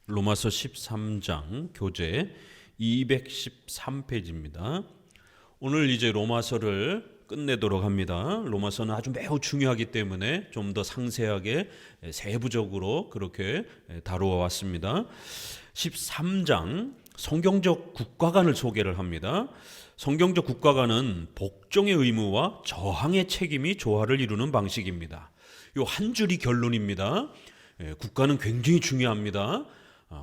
로마서 13장 교재 213페이지입니다. 오늘 이제 로마서를 끝내도록 합니다. 로마서는 아주 매우 중요하기 때문에 좀 더 상세하게 세부적으로 그렇게 다루어 왔습니다. 13장 성경적 국가관을 소개를 합니다. 성경적 국가관은 복종의 의무와 저항의 책임이 조화를 이루는 방식입니다. 이 한 줄이 결론입니다. 국가는 굉장히 중요합니다.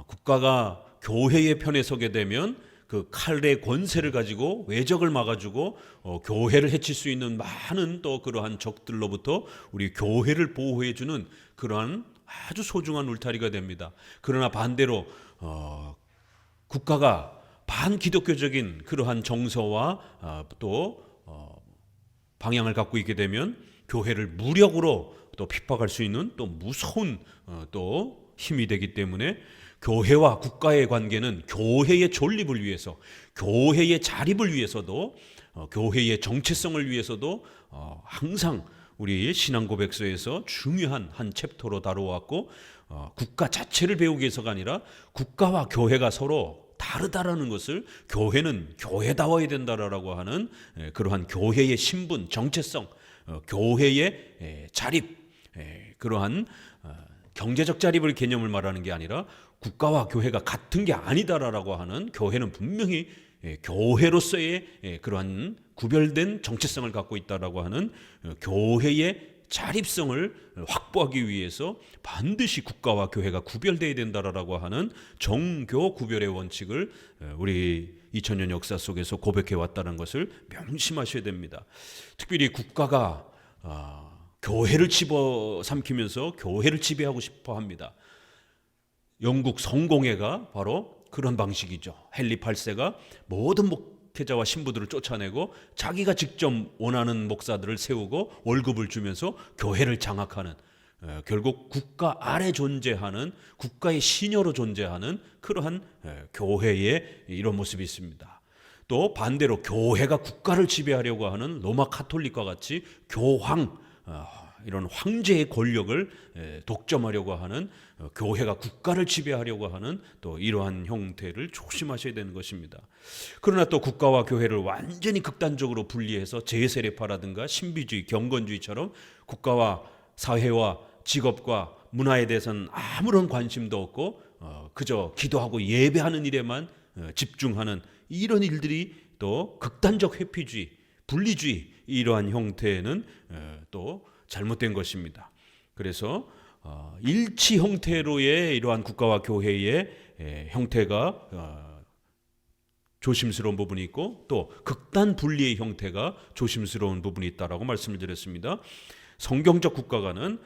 국가가 교회의 편에 서게 되면 그 칼의 권세를 가지고 외적을 막아주고 교회를 해칠 수 있는 많은 또 그러한 적들로부터 우리 교회를 보호해주는 그러한 아주 소중한 울타리가 됩니다. 그러나 반대로 국가가 반기독교적인 그러한 정서와 또 방향을 갖고 있게 되면 교회를 무력으로 또 핍박할 수 있는 또 무서운 또 힘이 되기 때문에 교회와 국가의 관계는 교회의 존립을 위해서, 교회의 자립을 위해서도, 교회의 정체성을 위해서도 항상 우리 신앙 고백서에서 중요한 한 챕터로 다루어왔고, 국가 자체를 배우기 위해서가 아니라 국가와 교회가 서로 다르다라는 것을, 교회는 교회다워야 된다라고 하는 그러한 교회의 신분, 정체성, 교회의 자립, 그러한 경제적 자립을 개념을 말하는 게 아니라 국가와 교회가 같은 게 아니다라고 하는, 교회는 분명히 교회로서의 그러한 구별된 정체성을 갖고 있다라고 하는 교회의 자립성을 확보하기 위해서 반드시 국가와 교회가 구별되어야 된다라고 하는 정교 구별의 원칙을 우리 2000년 역사 속에서 고백해 왔다는 것을 명심하셔야 됩니다. 특별히 국가가 교회를 집어삼키면서 교회를 지배하고 싶어 합니다. 영국 성공회가 바로 그런 방식이죠. 헨리 8세가 모든 목회자와 신부들을 쫓아내고 자기가 직접 원하는 목사들을 세우고 월급을 주면서 교회를 장악하는, 결국 국가 아래 존재하는, 국가의 시녀로 존재하는 그러한 교회의 이런 모습이 있습니다. 또 반대로 교회가 국가를 지배하려고 하는 로마 카톨릭과 같이 교황, 이런 황제의 권력을 독점하려고 하는, 교회가 국가를 지배하려고 하는 또 이러한 형태를 조심하셔야 되는 것입니다. 그러나 또 국가와 교회를 완전히 극단적으로 분리해서 제세례파라든가 신비주의, 경건주의처럼 국가와 사회와 직업과 문화에 대해서는 아무런 관심도 없고 그저 기도하고 예배하는 일에만 집중하는 이런 일들이 또 극단적 회피주의, 분리주의, 이러한 형태는 또 잘못된 것입니다. 그래서 일치 형태로의 이러한 국가와 교회의 형태가 조심스러운 부분이 있고, 또 극단 분리의 형태가 조심스러운 부분이 있다라고 말씀을 드렸습니다. 성경적 국가관은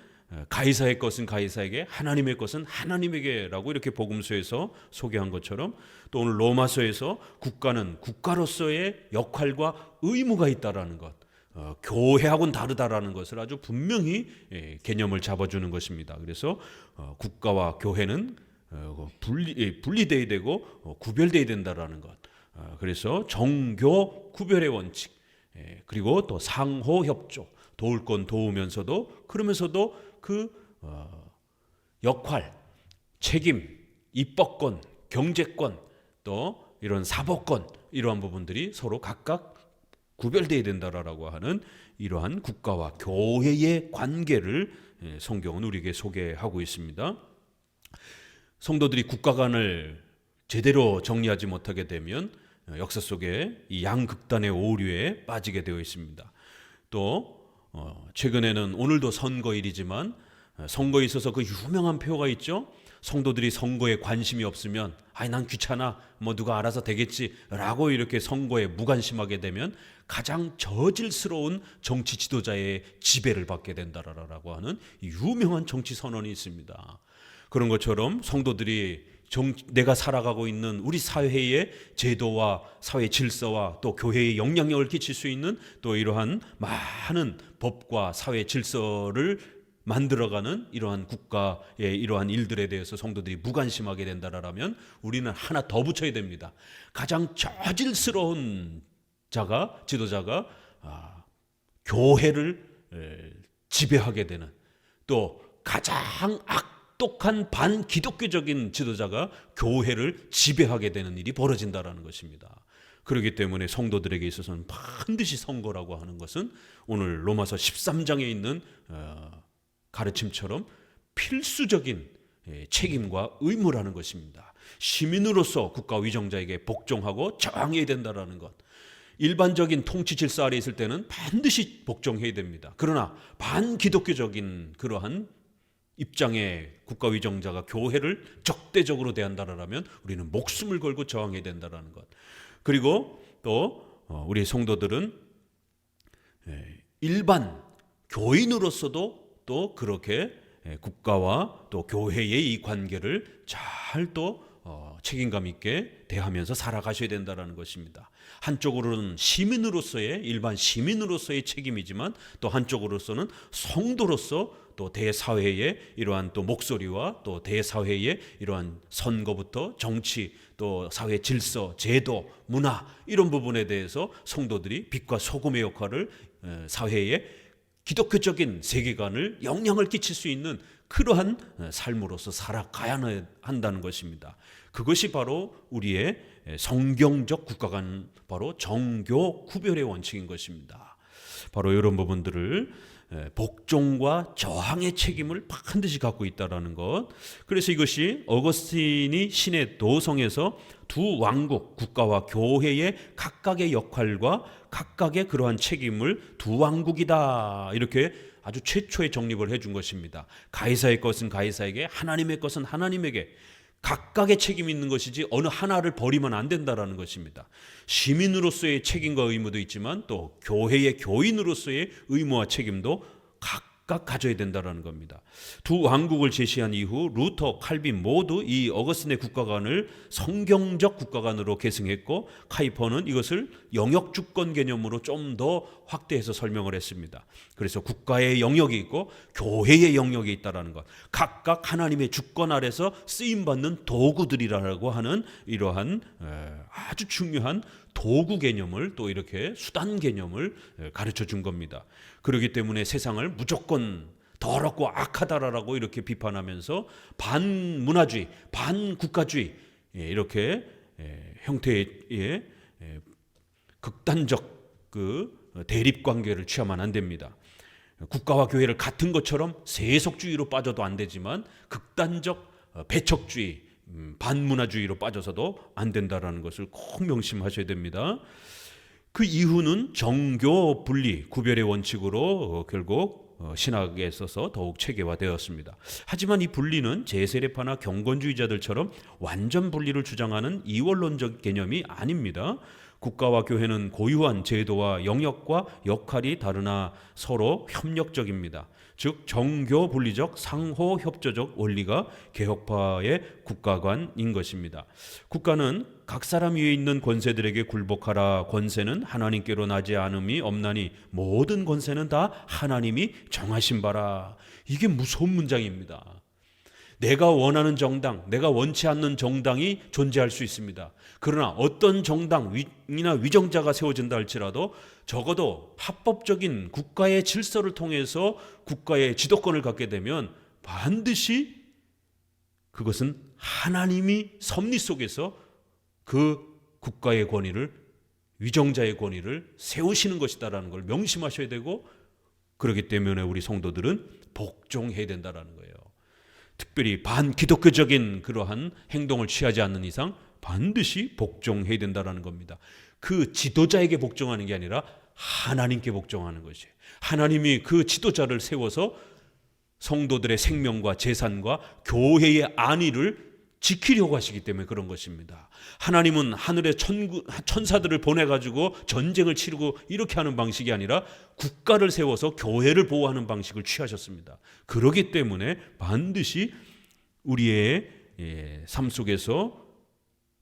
가이사의 것은 가이사에게, 하나님의 것은 하나님에게라고 이렇게 복음서에서 소개한 것처럼, 또 오늘 로마서에서 국가는 국가로서의 역할과 의무가 있다라는 것, 교회하고는 다르다라는 것을 아주 분명히 개념을 잡아주는 것입니다. 그래서 국가와 교회는 분리되어야 되고 구별되어야 된다라는 것. 그래서 정교 구별의 원칙, 그리고 또 상호 협조, 도울 건 도우면서도, 그러면서도 그 역할, 책임, 입법권, 경제권, 또 이런 사법권, 이러한 부분들이 서로 각각 구별되어야 된다라고 하는 이러한 국가와 교회의 관계를 성경은 우리에게 소개하고 있습니다. 성도들이 국가관을 제대로 정리하지 못하게 되면 역사 속에 이 양극단의 오류에 빠지게 되어 있습니다. 또 최근에는, 오늘도 선거일이지만 선거에 있어서 그 유명한 표가 있죠. 성도들이 선거에 관심이 없으면 난 귀찮아, 뭐 누가 알아서 되겠지 라고 이렇게 선거에 무관심하게 되면 가장 저질스러운 정치 지도자의 지배를 받게 된다라고 하는 유명한 정치 선언이 있습니다. 그런 것처럼 성도들이 내가 살아가고 있는 우리 사회의 제도와 사회 질서와 또 교회의 영향력을 끼칠 수 있는 또 이러한 많은 법과 사회 질서를 만들어가는 이러한 국가의 이러한 일들에 대해서 성도들이 무관심하게 된다라면 우리는 하나 더 붙여야 됩니다. 가장 저질스러운 지도자가 교회를 지배하게 되는, 또 가장 악독한 반기독교적인 지도자가 교회를 지배하게 되는 일이 벌어진다라는 것입니다. 그렇기 때문에 성도들에게 있어서는 반드시 선거라고 하는 것은 오늘 로마서 13장에 있는 가르침처럼 필수적인 책임과 의무라는 것입니다. 시민으로서 국가 위정자에게 복종하고 저항해야 된다는 것. 일반적인 통치 질서 아래 있을 때는 반드시 복종해야 됩니다. 그러나 반기독교적인 그러한 입장의 국가 위정자가 교회를 적대적으로 대한다라면 우리는 목숨을 걸고 저항해야 된다는 것. 그리고 또 우리 성도들은 일반 교인으로서도 또 그렇게 국가와 또 교회의 이 관계를 잘 또 책임감 있게 대하면서 살아가셔야 된다는 것입니다. 한쪽으로는 시민으로서의 일반 시민으로서의 책임이지만 또 한쪽으로서는 성도로서 또 대사회의 이러한 또 목소리와 또 대사회의 이러한 선거부터 정치 또 사회 질서, 제도, 문화 이런 부분에 대해서 성도들이 빛과 소금의 역할을 사회에 기독교적인 세계관을 영향을 끼칠 수 있는 그러한 삶으로서 살아가야 한다는 것입니다. 그것이 바로 우리의 성경적 국가관, 바로 정교 구별의 원칙인 것입니다. 바로 이런 부분들을 복종과 저항의 책임을 반드시 갖고 있다는 것. 그래서 이것이 어거스틴이 신의 도성에서 두 왕국, 국가와 교회의 각각의 역할과 각각의 그러한 책임을 두 왕국이다 이렇게 아주 최초의 정립을 해준 것입니다. 가이사의 것은 가이사에게, 하나님의 것은 하나님에게 각각의 책임이 있는 것이지 어느 하나를 버리면 안 된다라는 것입니다. 시민으로서의 책임과 의무도 있지만 또 교회의 교인으로서의 의무와 책임도 각각 가져야 된다는 겁니다. 두 왕국을 제시한 이후 루터, 칼빈 모두 이 어거스틴의 국가관을 성경적 국가관으로 계승했고 카이퍼는 이것을 영역주권 개념으로 좀 더 확대해서 설명을 했습니다. 그래서 국가의 영역이 있고 교회의 영역이 있다는 것, 각각 하나님의 주권 아래서 쓰임받는 도구들이라고 하는 이러한 아주 중요한 도구 개념을 또 이렇게 수단 개념을 가르쳐 준 겁니다. 그렇기 때문에 세상을 무조건 더럽고 악하다라고 이렇게 비판하면서 반문화주의, 반국가주의 이렇게 형태의 극단적 그 대립 관계를 취하면 안 됩니다. 국가와 교회를 같은 것처럼 세속주의로 빠져도 안 되지만 극단적 배척주의, 반문화주의로 빠져서도 안 된다라는 것을 꼭 명심하셔야 됩니다. 그 이후는 정교 분리, 구별의 원칙으로 결국 신학에 있어서 더욱 체계화되었습니다. 하지만 이 분리는 제세례파나 경건주의자들처럼 완전 분리를 주장하는 이원론적 개념이 아닙니다. 국가와 교회는 고유한 제도와 영역과 역할이 다르나 서로 협력적입니다. 즉 정교 분리적 상호 협조적 원리가 개혁파의 국가관인 것입니다. 국가는 각 사람 위에 있는 권세들에게 굴복하라. 권세는 하나님께로 나지 않음이 없나니 모든 권세는 다 하나님이 정하신 바라. 이게 무서운 문장입니다. 내가 원하는 정당, 내가 원치 않는 정당이 존재할 수 있습니다. 그러나 어떤 정당이나 위정자가 세워진다 할지라도 적어도 합법적인 국가의 질서를 통해서 국가의 지도권을 갖게 되면 반드시 그것은 하나님이 섭리 속에서 그 국가의 권위를, 위정자의 권위를 세우시는 것이다라는 걸 명심하셔야 되고, 그렇기 때문에 우리 성도들은 복종해야 된다라는 거예요. 특별히 반기독교적인 그러한 행동을 취하지 않는 이상 반드시 복종해야 된다는 겁니다. 그 지도자에게 복종하는 게 아니라 하나님께 복종하는 것이에요. 하나님이 그 지도자를 세워서 성도들의 생명과 재산과 교회의 안위를 지키려고 하시기 때문에 그런 것입니다. 하나님은 하늘의 천사들을 보내가지고 전쟁을 치르고 이렇게 하는 방식이 아니라 국가를 세워서 교회를 보호하는 방식을 취하셨습니다. 그렇기 때문에 반드시 우리의 삶 속에서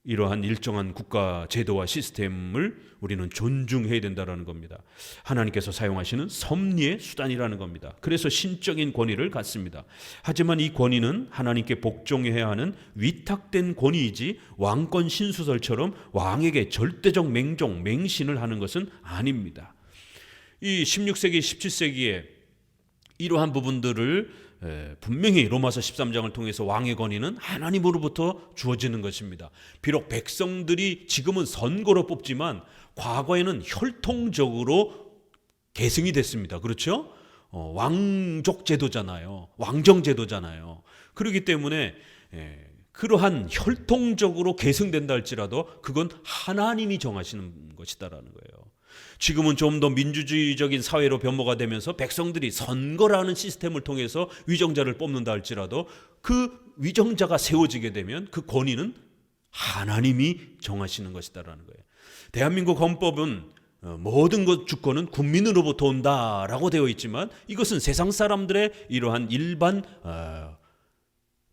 이러한 일정한 국가 제도와 시스템을 우리는 존중해야 된다는 겁니다. 하나님께서 사용하시는 섭리의 수단이라는 겁니다. 그래서 신적인 권위를 갖습니다. 하지만 이 권위는 하나님께 복종해야 하는 위탁된 권위이지 왕권 신수설처럼 왕에게 절대적 맹종, 맹신을 하는 것은 아닙니다. 이 16세기, 17세기에 이러한 부분들을 분명히 로마서 13장을 통해서 왕의 권위는 하나님으로부터 주어지는 것입니다. 비록 백성들이 지금은 선거로 뽑지만 과거에는 혈통적으로 계승이 됐습니다. 그렇죠? 왕족 제도잖아요. 왕정 제도잖아요. 그렇기 때문에 그러한 혈통적으로 계승된다 할지라도 그건 하나님이 정하시는 것이다라는 거예요. 지금은 좀 더 민주주의적인 사회로 변모가 되면서 백성들이 선거라는 시스템을 통해서 위정자를 뽑는다 할지라도 그 위정자가 세워지게 되면 그 권위는 하나님이 정하시는 것이다라는 거예요. 대한민국 헌법은 모든 것 주권은 국민으로부터 온다라고 되어 있지만 이것은 세상 사람들의 이러한 일반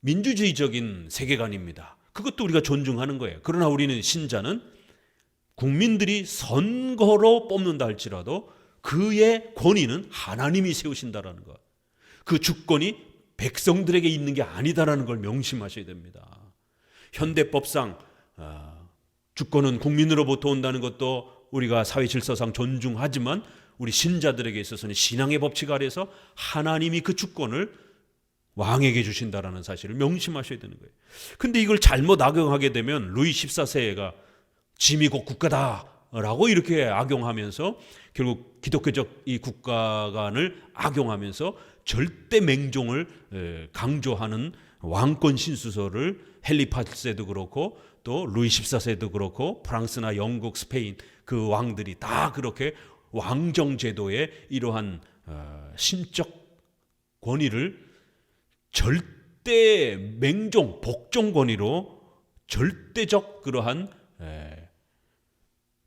민주주의적인 세계관입니다. 그것도 우리가 존중하는 거예요. 그러나 우리는 신자는 국민들이 선거로 뽑는다 할지라도 그의 권위는 하나님이 세우신다라는 것. 그 주권이 백성들에게 있는 게 아니다라는 걸 명심하셔야 됩니다. 현대법상 주권은 국민으로부터 온다는 것도 우리가 사회 질서상 존중하지만 우리 신자들에게 있어서는 신앙의 법칙 아래에서 하나님이 그 주권을 왕에게 주신다라는 사실을 명심하셔야 되는 거예요. 근데 이걸 잘못 악용하게 되면 루이 14세가 짐이 곧 국가다라고 이렇게 악용하면서 결국 기독교적 이 국가관을 악용하면서 절대 맹종을 강조하는 왕권 신수설을 헨리 8세도 그렇고 또 루이 14세도 그렇고 프랑스나 영국, 스페인 그 왕들이 다 그렇게 왕정 제도의 이러한 신적 권위를 절대 맹종, 복종 권위로 절대적 그러한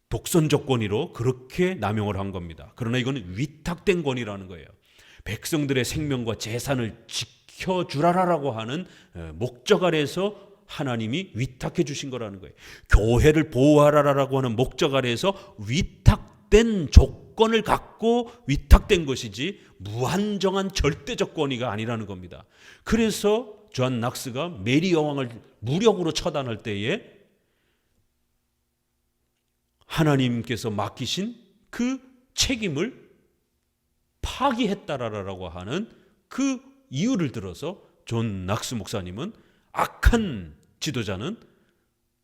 독선적 권위로 그렇게 남용을 한 겁니다. 그러나 이거는 위탁된 권위라는 거예요. 백성들의 생명과 재산을 지켜주라라고 하는 목적 아래에서 하나님이 위탁해 주신 거라는 거예요. 교회를 보호하라라고 하는 목적 아래에서 위탁된 조건을 갖고 위탁된 것이지 무한정한 절대적 권위가 아니라는 겁니다. 그래서 존 낙스가 메리 여왕을 무력으로 처단할 때에 하나님께서 맡기신 그 책임을 파기했다라고 하는 그 이유를 들어서 존 낙스 목사님은 악한 지도자는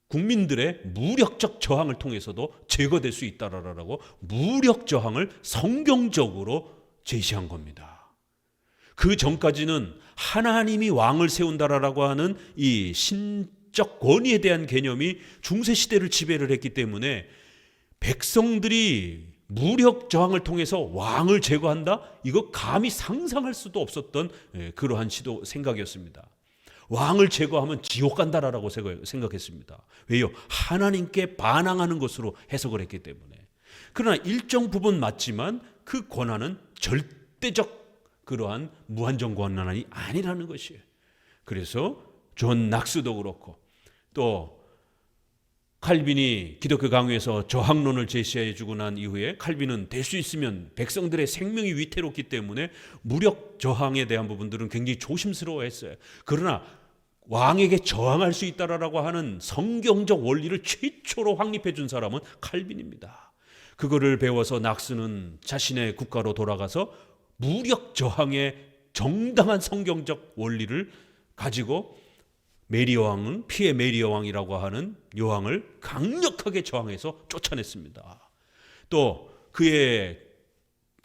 국민들의 무력적 저항을 통해서도 제거될 수 있다라고 무력 저항을 성경적으로 제시한 겁니다. 그 전까지는 하나님이 왕을 세운다라고 하는 이 신적 권위에 대한 개념이 중세 시대를 지배를 했기 때문에 백성들이 무력 저항을 통해서 왕을 제거한다? 이거 감히 상상할 수도 없었던 그러한 생각이었습니다. 왕을 제거하면 지옥 간다라고 생각했습니다. 왜요? 하나님께 반항하는 것으로 해석을 했기 때문에. 그러나 일정 부분 맞지만 그 권한은 절대적 그러한 무한정 권한이 아니라는 것이에요. 그래서 존 낙스도 그렇고 또 칼빈이 기독교 강요에서 저항론을 제시해 주고 난 이후에 칼빈은 될 수 있으면 백성들의 생명이 위태롭기 때문에 무력 저항에 대한 부분들은 굉장히 조심스러워했어요. 그러나 왕에게 저항할 수 있다라고 하는 성경적 원리를 최초로 확립해 준 사람은 칼빈입니다. 그거를 배워서 낙스는 자신의 국가로 돌아가서 무력 저항의 정당한 성경적 원리를 가지고 메리 여왕은 피해 메리 여왕이라고 하는 여왕을 강력하게 저항해서 쫓아냈습니다. 또 그의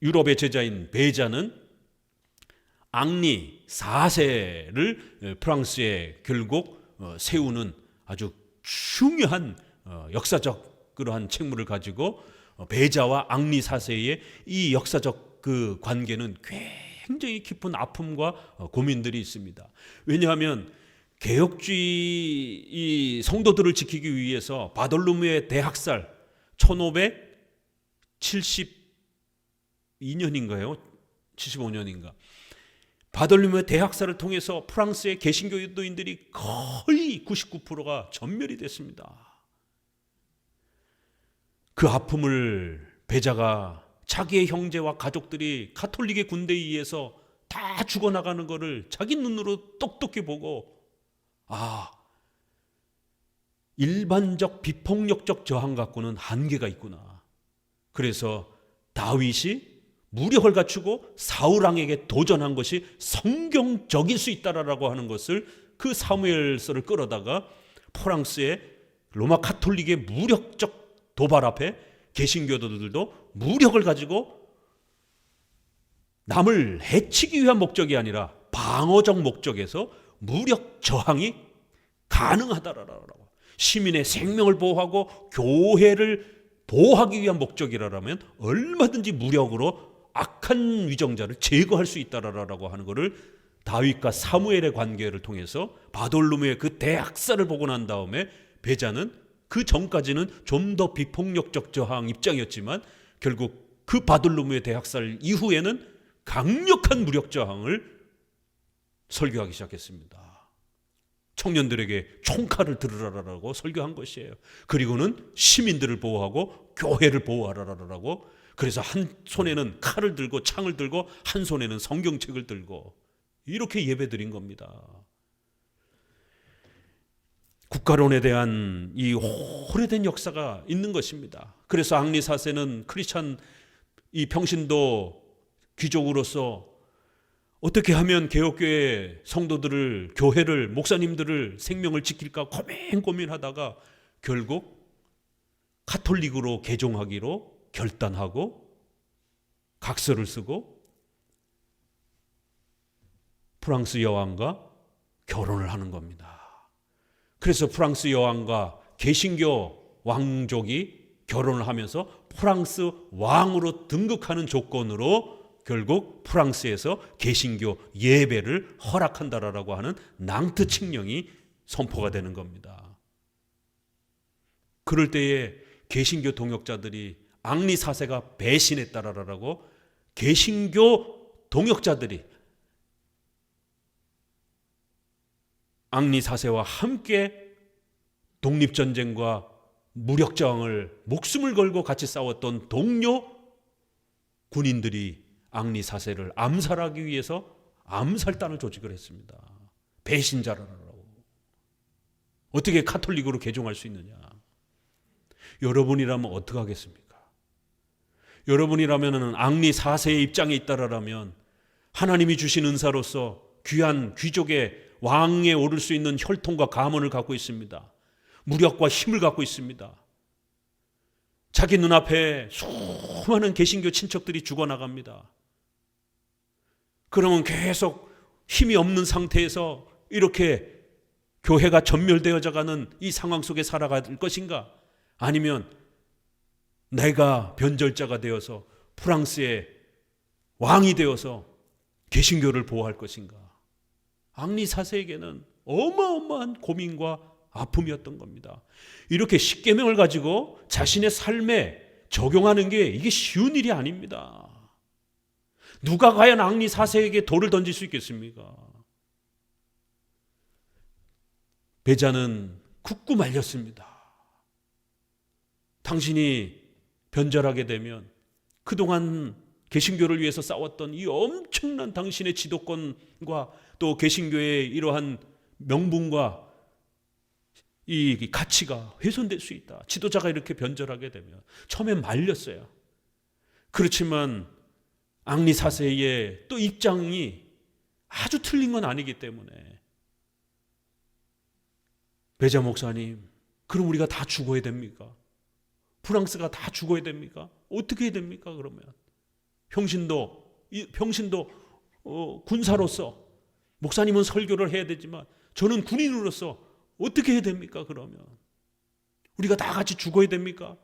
유럽의 제자인 베자는 앙리 4세를 프랑스에 결국 세우는 아주 중요한 역사적 그러한 책무를 가지고 베자와 앙리 4세의 이 역사적 그 관계는 굉장히 깊은 아픔과 고민들이 있습니다. 왜냐하면 개혁주의 이 성도들을 지키기 위해서 바돌로무의 대학살 1572년인가요? 75년인가? 바돌로무의 대학살을 통해서 프랑스의 개신교도인들이 거의 99%가 전멸이 됐습니다. 그 아픔을 베자가 자기의 형제와 가족들이 가톨릭의 군대에 의해서 다 죽어나가는 것을 자기 눈으로 똑똑히 보고 일반적 비폭력적 저항 갖고는 한계가 있구나. 그래서 다윗이 무력을 갖추고 사울 왕에게 도전한 것이 성경적일 수 있다라고 하는 것을 그 사무엘서를 끌어다가 프랑스의 로마 카톨릭의 무력적 도발 앞에 개신교도들도 무력을 가지고 남을 해치기 위한 목적이 아니라 방어적 목적에서 무력 저항이 가능하다라고, 시민의 생명을 보호하고 교회를 보호하기 위한 목적이라면 얼마든지 무력으로 악한 위정자를 제거할 수 있다라고 하는 것을 다윗과 사무엘의 관계를 통해서 바돌로무의 그 대학살을 보고 난 다음에 베자는 그 전까지는 좀 더 비폭력적 저항 입장이었지만 결국 그 바돌로무의 대학살 이후에는 강력한 무력 저항을 설교하기 시작했습니다. 청년들에게 총칼을 들으라라고 설교한 것이에요. 그리고는 시민들을 보호하고 교회를 보호하라라고. 그래서 한 손에는 칼을 들고 창을 들고 한 손에는 성경책을 들고 이렇게 예배드린 겁니다. 국가론에 대한 이 오래된 역사가 있는 것입니다. 그래서 앙리 4세는 크리스찬 이 평신도 귀족으로서 어떻게 하면 개혁교회 성도들을, 교회를, 목사님들을 생명을 지킬까 고민하다가 결국 카톨릭으로 개종하기로 결단하고 각서를 쓰고 프랑스 여왕과 결혼을 하는 겁니다. 그래서 프랑스 여왕과 개신교 왕족이 결혼을 하면서 프랑스 왕으로 등극하는 조건으로 결국 프랑스에서 개신교 예배를 허락한다라고 하는 낭트 칙령이 선포가 되는 겁니다. 그럴 때에 개신교 동역자들이 앙리 4세가 배신했다라고 개신교 동역자들이 앙리 4세와 함께 독립전쟁과 무력저항을 목숨을 걸고 같이 싸웠던 동료 군인들이 앙리 4세를 암살하기 위해서 암살단을 조직을 했습니다. 배신자라고. 어떻게 카톨릭으로 개종할 수 있느냐. 여러분이라면 어떻게 하겠습니까? 여러분이라면 앙리 4세의 입장에 있다라면 하나님이 주신 은사로서 귀한 귀족의 왕에 오를 수 있는 혈통과 가문을 갖고 있습니다. 무력과 힘을 갖고 있습니다. 자기 눈앞에 수많은 개신교 친척들이 죽어나갑니다. 그러면 계속 힘이 없는 상태에서 이렇게 교회가 전멸되어져 가는 이 상황 속에 살아갈 것인가? 아니면 내가 변절자가 되어서 프랑스의 왕이 되어서 개신교를 보호할 것인가? 앙리 4세에게는 어마어마한 고민과 아픔이었던 겁니다. 이렇게 십계명을 가지고 자신의 삶에 적용하는 게 이게 쉬운 일이 아닙니다. 누가 과연 앙리 4세에게 돌을 던질 수 있겠습니까? 베자는 굳고 말렸습니다. 당신이 변절하게 되면 그동안 개신교를 위해서 싸웠던 이 엄청난 당신의 지도권과 또 개신교의 이러한 명분과 이 가치가 훼손될 수 있다. 지도자가 이렇게 변절하게 되면. 처음엔 말렸어요. 그렇지만 앙리 4세의 또 입장이 아주 틀린 건 아니기 때문에 베자 목사님, 그럼 우리가 다 죽어야 됩니까? 프랑스가 다 죽어야 됩니까? 어떻게 해야 됩니까? 그러면 평신도 군사로서 목사님은 설교를 해야 되지만 저는 군인으로서 어떻게 해야 됩니까? 그러면 우리가 다 같이 죽어야 됩니까?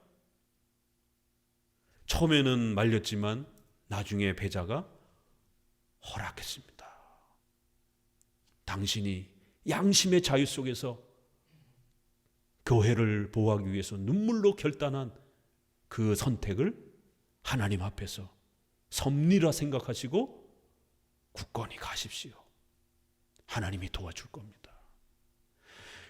처음에는 말렸지만 나중에 베자가 허락했습니다. 당신이 양심의 자유 속에서 교회를 보호하기 위해서 눈물로 결단한 그 선택을 하나님 앞에서 섭리라 생각하시고 굳건히 가십시오. 하나님이 도와줄 겁니다.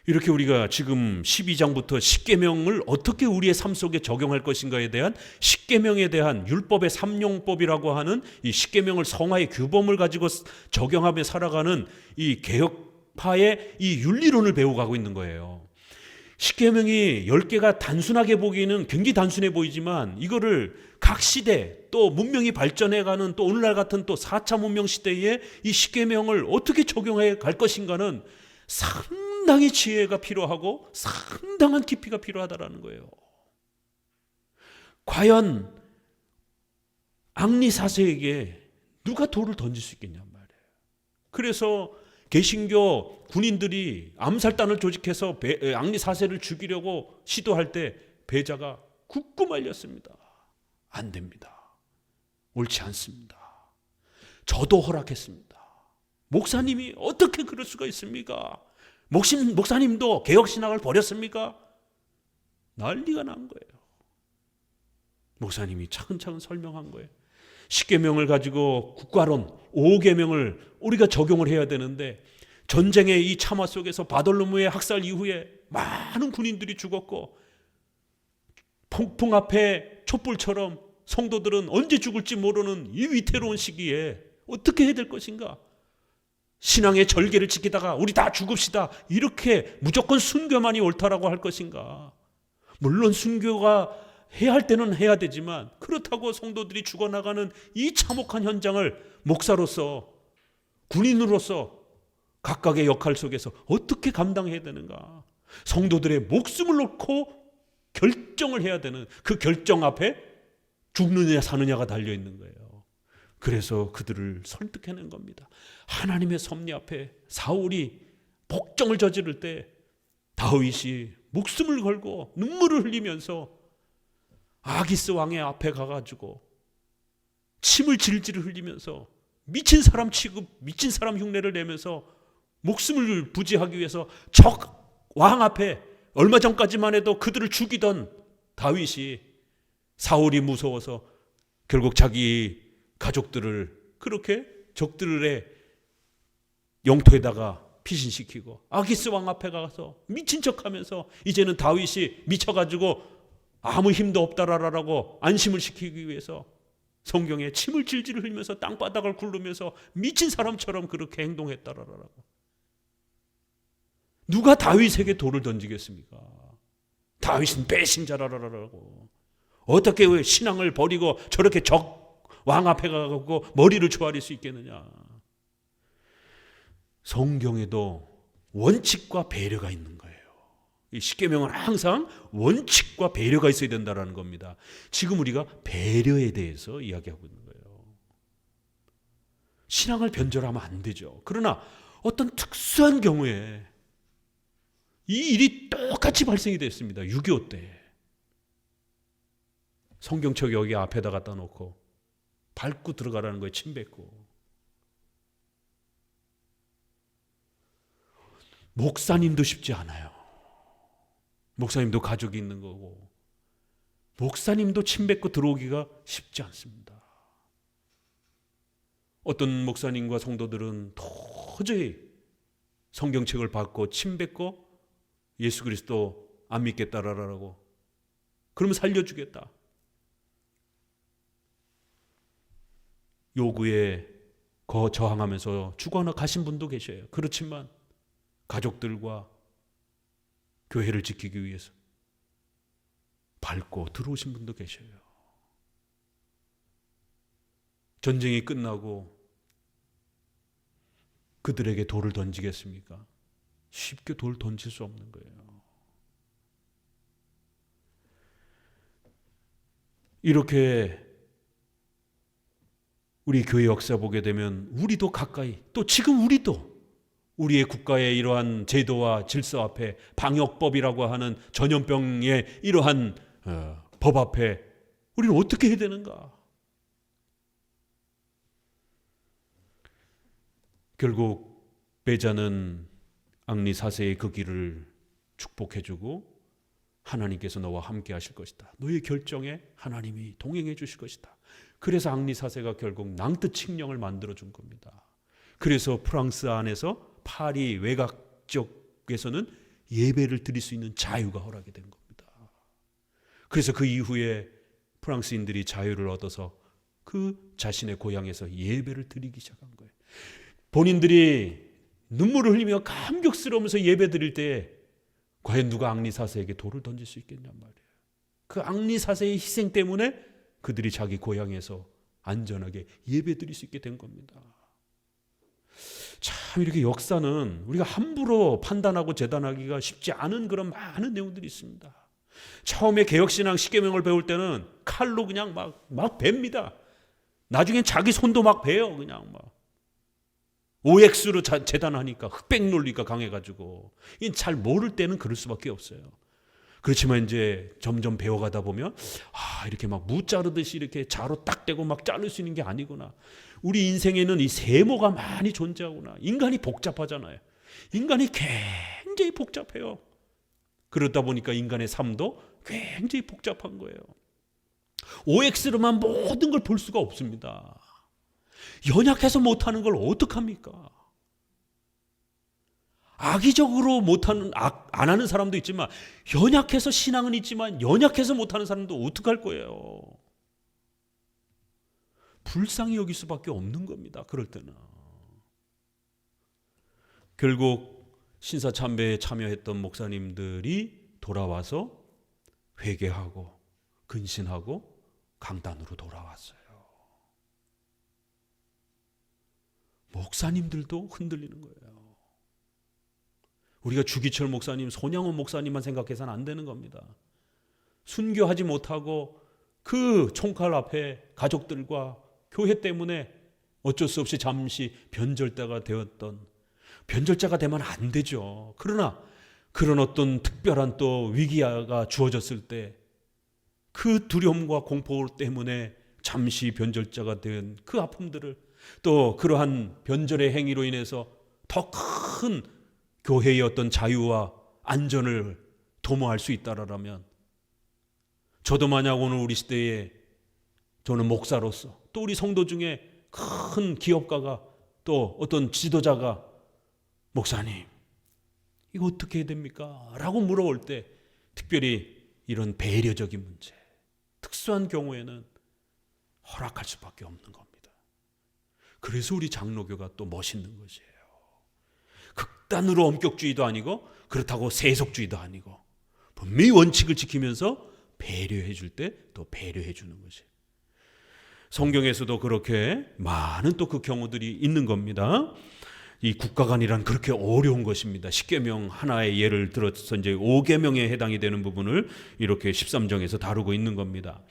이렇게 우리가 지금 12장부터 십계명을 어떻게 우리의 삶 속에 적용할 것인가에 대한 십계명에 대한 율법의 삼용법이라고 하는 이 십계명을 성화의 규범을 가지고 적용하며 살아가는 이 개혁파의 이 윤리론을 배워가고 있는 거예요. 십계명이 10개가 단순하게 보기에는 굉장히 단순해 보이지만 이거를 각 시대 또 문명이 발전해가는 또 오늘날 같은 또 4차 문명 시대에 이 십계명을 어떻게 적용해 갈 것인가는 상당히 지혜가 필요하고 상당한 깊이가 필요하다라는 거예요. 과연 앙리 사세에게 누가 돌을 던질 수 있겠냔 말이에요. 그래서 개신교 군인들이 암살단을 조직해서 앙리 사세를 죽이려고 시도할 때 베자가 굳고 말렸습니다. 안 됩니다. 옳지 않습니다. 저도 허락했습니다. 목사님이 어떻게 그럴 수가 있습니까? 목사님도 개혁신학을 버렸습니까? 난리가 난 거예요. 목사님이 차근차근 설명한 거예요. 10계명을 가지고 국가론 5계명을 우리가 적용을 해야 되는데 전쟁의 이 참화 속에서 바돌로무의 학살 이후에 많은 군인들이 죽었고 폭풍 앞에 촛불처럼 성도들은 언제 죽을지 모르는 이 위태로운 시기에 어떻게 해야 될 것인가? 신앙의 절개를 지키다가 우리 다 죽읍시다 이렇게 무조건 순교만이 옳다라고 할 것인가? 물론 순교가 해야 할 때는 해야 되지만 그렇다고 성도들이 죽어나가는 이 참혹한 현장을 목사로서 군인으로서 각각의 역할 속에서 어떻게 감당해야 되는가? 성도들의 목숨을 놓고 결정을 해야 되는 그 결정 앞에 죽느냐 사느냐가 달려있는 거예요. 그래서 그들을 설득해낸 겁니다. 하나님의 섭리 앞에 사울이 복종을 저지를 때 다윗이 목숨을 걸고 눈물을 흘리면서 아기스 왕의 앞에 가가지고 침을 질질 흘리면서 미친 사람 취급, 미친 사람 흉내를 내면서 목숨을 부지하기 위해서 적 왕 앞에 얼마 전까지만 해도 그들을 죽이던 다윗이 사울이 무서워서 결국 자기 가족들을 그렇게 적들의 영토에다가 피신시키고 아기스 왕 앞에 가서 미친 척하면서 이제는 다윗이 미쳐가지고 아무 힘도 없다라고 안심을 시키기 위해서 성경에 침을 질질 흘리면서 땅바닥을 굴르면서 미친 사람처럼 그렇게 행동했다라고. 누가 다윗에게 돌을 던지겠습니까? 다윗은 배신자라라고. 어떻게 왜 신앙을 버리고 저렇게 적 왕 앞에 가고 머리를 조아릴 수 있겠느냐? 성경에도 원칙과 배려가 있는 거예요. 이 십계명은 항상 원칙과 배려가 있어야 된다는 겁니다. 지금 우리가 배려에 대해서 이야기하고 있는 거예요. 신앙을 변절하면 안 되죠. 그러나 어떤 특수한 경우에 이 일이 똑같이 발생이 됐습니다. 6.25 때. 성경책 여기 앞에다 갖다 놓고 밟고 들어가라는 거예요. 침 뱉고. 목사님도 쉽지 않아요. 목사님도 가족이 있는 거고 목사님도 침 뱉고 들어오기가 쉽지 않습니다. 어떤 목사님과 성도들은 도저히 성경책을 받고 침 뱉고 예수 그리스도 안 믿겠다라고 그러면 살려주겠다 요구에 저항하면서 죽어나 가신 분도 계셔요. 그렇지만 가족들과 교회를 지키기 위해서 밟고 들어오신 분도 계셔요. 전쟁이 끝나고 그들에게 돌을 던지겠습니까? 쉽게 돌 던질 수 없는 거예요. 이렇게 우리 교회 역사 보게 되면 우리도 가까이 또 지금 우리도 우리의 국가의 이러한 제도와 질서 앞에 방역법이라고 하는 전염병의 이러한 법 앞에 우리는 어떻게 해야 되는가? 결국 베자는 앙리 4세의 그 길을 축복해주고 하나님께서 너와 함께 하실 것이다. 너의 결정에 하나님이 동행해 주실 것이다. 그래서 앙리 4세가 결국 낭트 칙령을 만들어준 겁니다. 그래서 프랑스 안에서 파리 외곽 지역에서는 예배를 드릴 수 있는 자유가 허락이 된 겁니다. 그래서 그 이후에 프랑스인들이 자유를 얻어서 그 자신의 고향에서 예배를 드리기 시작한 거예요. 본인들이 눈물을 흘리며 감격스러우면서 예배 드릴 때 과연 누가 앙리사세에게 돌을 던질 수 있겠냔 말이에요. 그 앙리사세의 희생 때문에 그들이 자기 고향에서 안전하게 예배드릴 수 있게 된 겁니다. 참 이렇게 역사는 우리가 함부로 판단하고 재단하기가 쉽지 않은 그런 많은 내용들이 있습니다. 처음에 개혁신앙 십계명을 배울 때는 칼로 그냥 막 뵭니다. 나중엔 자기 손도 막 베요. 그냥 막 OX로 재단하니까 흑백 논리가 강해가지고 잘 모를 때는 그럴 수밖에 없어요. 그렇지만 이제 점점 배워가다 보면 이렇게 막 무 자르듯이 이렇게 자로 딱 대고 막 자를 수 있는 게 아니구나. 우리 인생에는 이 세모가 많이 존재하구나. 인간이 복잡하잖아요. 인간이 굉장히 복잡해요. 그러다 보니까 인간의 삶도 굉장히 복잡한 거예요. OX로만 모든 걸 볼 수가 없습니다. 연약해서 못하는 걸 어떡합니까? 악의적으로 못하는, 안 하는 사람도 있지만, 연약해서 신앙은 있지만, 연약해서 못하는 사람도 어떡할 거예요? 불쌍히 여길 수밖에 없는 겁니다. 그럴 때는. 결국 신사참배에 참여했던 목사님들이 돌아와서 회개하고 근신하고 강단으로 돌아왔어요. 목사님들도 흔들리는 거예요. 우리가 주기철 목사님, 손양원 목사님만 생각해서는 안 되는 겁니다. 순교하지 못하고 그 총칼 앞에 가족들과 교회 때문에 어쩔 수 없이 잠시 변절자가 되었던, 변절자가 되면 안 되죠. 그러나 그런 어떤 특별한 또 위기가 주어졌을 때 그 두려움과 공포 때문에 잠시 변절자가 된 그 아픔들을, 또 그러한 변절의 행위로 인해서 더 큰 교회의 어떤 자유와 안전을 도모할 수 있다라면, 저도 만약 오늘 우리 시대에 저는 목사로서 또 우리 성도 중에 큰 기업가가 또 어떤 지도자가 목사님 이거 어떻게 해야 됩니까? 라고 물어볼 때 특별히 이런 배려적인 문제, 특수한 경우에는 허락할 수밖에 없는 겁니다. 그래서 우리 장로교가 또 멋있는 것이에요. 극단으로 엄격주의도 아니고 그렇다고 세속주의도 아니고 분명히 원칙을 지키면서 배려해 줄 때 또 배려해 주는 것이에요. 성경에서도 그렇게 많은 또 그 경우들이 있는 겁니다. 이 국가관이란 그렇게 어려운 것입니다. 십계명 하나의 예를 들어서 이제 5계명에 해당이 되는 부분을 이렇게 13정에서 다루고 있는 겁니다.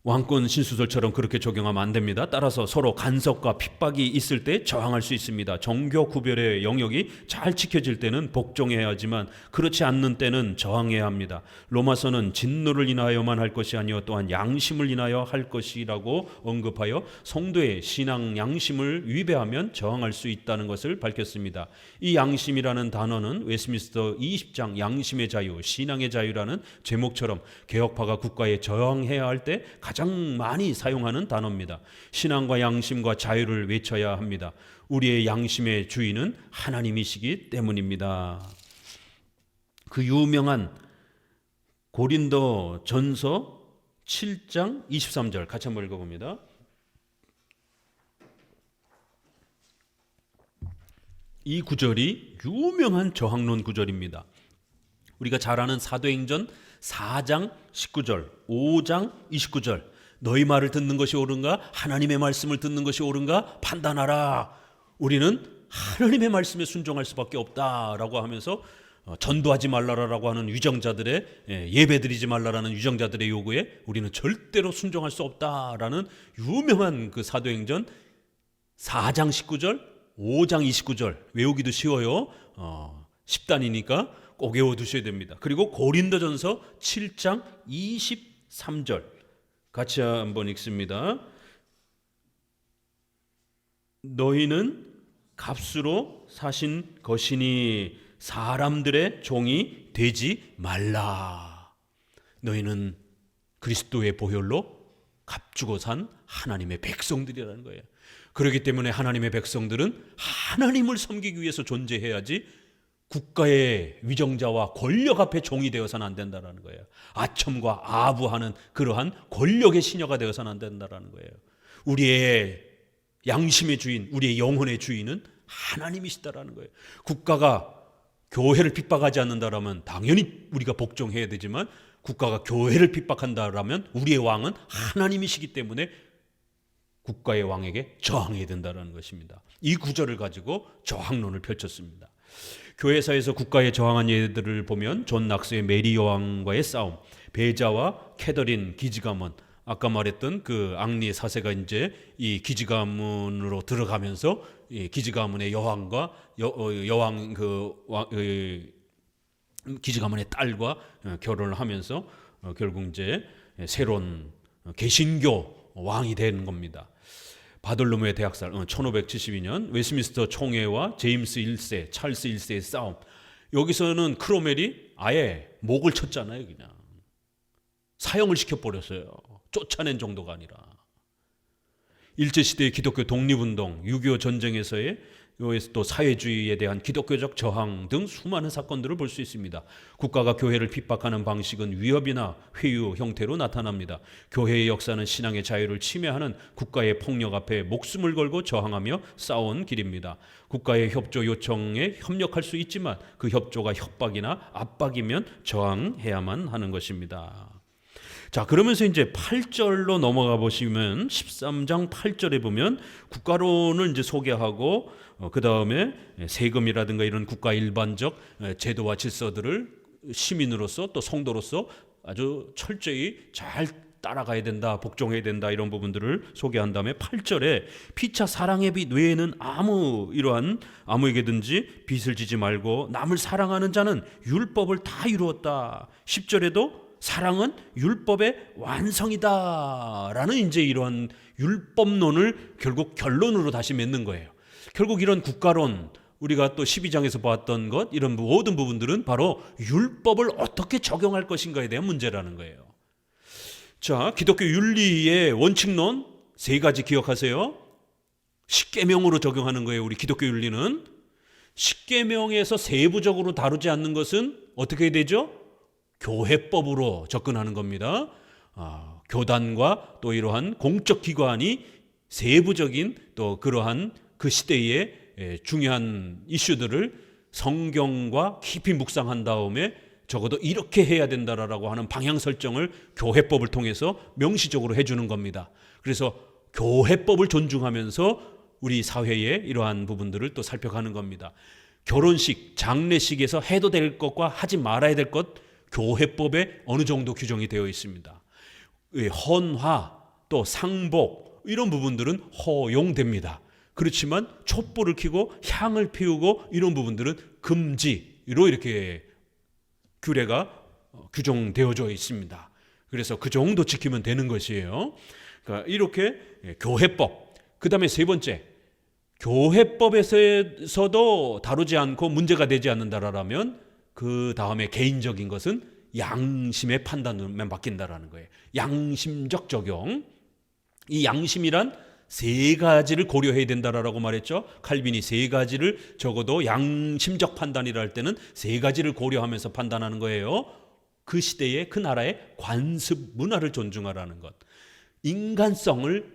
왕권 신수설처럼 그렇게 적용하면 안 됩니다. 따라서 서로 간섭과 핍박이 있을 때 저항할 수 있습니다. 정교 구별의 영역이 잘 지켜질 때는 복종해야 하지만 그렇지 않는 때는 저항해야 합니다. 로마서는 진노를 인하여만 할 것이 아니요 또한 양심을 인하여 할 것이라고 언급하여 성도의 신앙 양심을 위배하면 저항할 수 있다는 것을 밝혔습니다. 이 양심이라는 단어는 웨스트민스터 20장 양심의 자유, 신앙의 자유라는 제목처럼 개혁파가 국가에 저항해야 할 때 가장 많이 사용하는 단어입니다. 신앙과 양심과 자유를 외쳐야 합니다. 우리의 양심의 주인은 하나님이시기 때문입니다. 그 유명한 고린도 전서 7장 23절 같이 한번 읽어봅니다. 이 구절이 유명한 저항론 구절입니다. 우리가 잘 아는 사도행전 4장 19절, 5장 29절, 너희 말을 듣는 것이 옳은가? 하나님의 말씀을 듣는 것이 옳은가? 판단하라. 우리는 하나님의 말씀에 순종할 수밖에 없다라고 하면서 전도하지 말라라고 하는 위정자들의, 예배드리지 말라라는 위정자들의 요구에 우리는 절대로 순종할 수 없다라는 유명한 그 사도행전 4장 19절, 5장 29절 외우기도 쉬워요. 10단이니까 꼭 외워두셔야 됩니다. 그리고 고린도전서 7장 23절 같이 한번 읽습니다. 너희는 값으로 사신 것이니 사람들의 종이 되지 말라. 너희는 그리스도의 보혈로 값주고 산 하나님의 백성들이라는 거예요. 그렇기 때문에 하나님의 백성들은 하나님을 섬기기 위해서 존재해야지 국가의 위정자와 권력 앞에 종이 되어서는 안 된다는 거예요. 아첨과 아부하는 그러한 권력의 시녀가 되어서는 안 된다는 거예요. 우리의 양심의 주인, 우리의 영혼의 주인은 하나님이시다라는 거예요. 국가가 교회를 핍박하지 않는다라면 당연히 우리가 복종해야 되지만 국가가 교회를 핍박한다라면 우리의 왕은 하나님이시기 때문에 국가의 왕에게 저항해야 된다는 것입니다. 이 구절을 가지고 저항론을 펼쳤습니다. 교회사에서 국가에 저항한 예들을 보면 존 낙스의 메리 여왕과의 싸움, 베자와 캐더린 기지가문, 아까 말했던 그 앙리 사세가 이제 이 기지가문으로 들어가면서 이 기지가문의 여왕과 여왕 기지가문의 딸과 결혼을 하면서 결국 이제 새로운 개신교 왕이 되는 겁니다. 바돌로메 대학살 1572년 웨스트민스터 총회와 제임스 1세, 찰스 1세의 싸움. 여기서는 크로멜이 아예 목을 쳤잖아요. 그냥 사형을 시켜버렸어요. 쫓아낸 정도가 아니라. 일제시대의 기독교 독립운동, 6.25 전쟁에서의 또 사회주의에 대한 기독교적 저항 등 수많은 사건들을 볼 수 있습니다. 국가가 교회를 핍박하는 방식은 위협이나 회유 형태로 나타납니다. 교회의 역사는 신앙의 자유를 침해하는 국가의 폭력 앞에 목숨을 걸고 저항하며 싸운 길입니다. 국가의 협조 요청에 협력할 수 있지만 그 협조가 협박이나 압박이면 저항해야만 하는 것입니다. 자, 그러면서 이제 8절로 넘어가 보시면 13장 8절에 보면 국가론을 이제 소개하고 그 다음에 세금이라든가 이런 국가 일반적 제도와 질서들을 시민으로서 또 성도로서 아주 철저히 잘 따라가야 된다, 복종해야 된다 이런 부분들을 소개한 다음에 8절에 피차 사랑의 빚 외에는 아무에게든지 빚을 지지 말고 남을 사랑하는 자는 율법을 다 이루었다. 10절에도 사랑은 율법의 완성이다 라는 이제 이러한 율법론을 결국 결론으로 다시 맺는 거예요. 결국 이런 국가론, 우리가 또 12장에서 보았던 것, 이런 모든 부분들은 바로 율법을 어떻게 적용할 것인가에 대한 문제라는 거예요. 자, 기독교 윤리의 원칙론 3가지 기억하세요. 십계명으로 적용하는 거예요. 우리 기독교 윤리는 십계명에서 세부적으로 다루지 않는 것은 어떻게 되죠? 교회법으로 접근하는 겁니다. 교단과 또 이러한 공적 기관이 세부적인 또 그러한 그 시대의 중요한 이슈들을 성경과 깊이 묵상한 다음에 적어도 이렇게 해야 된다라고 하는 방향 설정을 교회법을 통해서 명시적으로 해주는 겁니다. 그래서 교회법을 존중하면서 우리 사회의 이러한 부분들을 또 살펴가는 겁니다. 결혼식, 장례식에서 해도 될 것과 하지 말아야 될 것, 교회법에 어느 정도 규정이 되어 있습니다. 헌화, 또 상복 이런 부분들은 허용됩니다. 그렇지만 촛불을 켜고 향을 피우고 이런 부분들은 금지로 이렇게 규례가 규정되어져 있습니다. 그래서 그 정도 지키면 되는 것이에요. 그러니까 이렇게 교회법, 그 다음에 3번째, 교회법에서도 다루지 않고 문제가 되지 않는다라면 그 다음에 개인적인 것은 양심의 판단으로만 맡긴다라는 거예요. 양심적 적용. 이 양심이란 3가지를 고려해야 된다라고 말했죠. 칼빈이 3가지를 적어도 양심적 판단이라 할 때는 3가지를 고려하면서 판단하는 거예요. 그 시대의 그 나라의 관습 문화를 존중하라는 것, 인간성을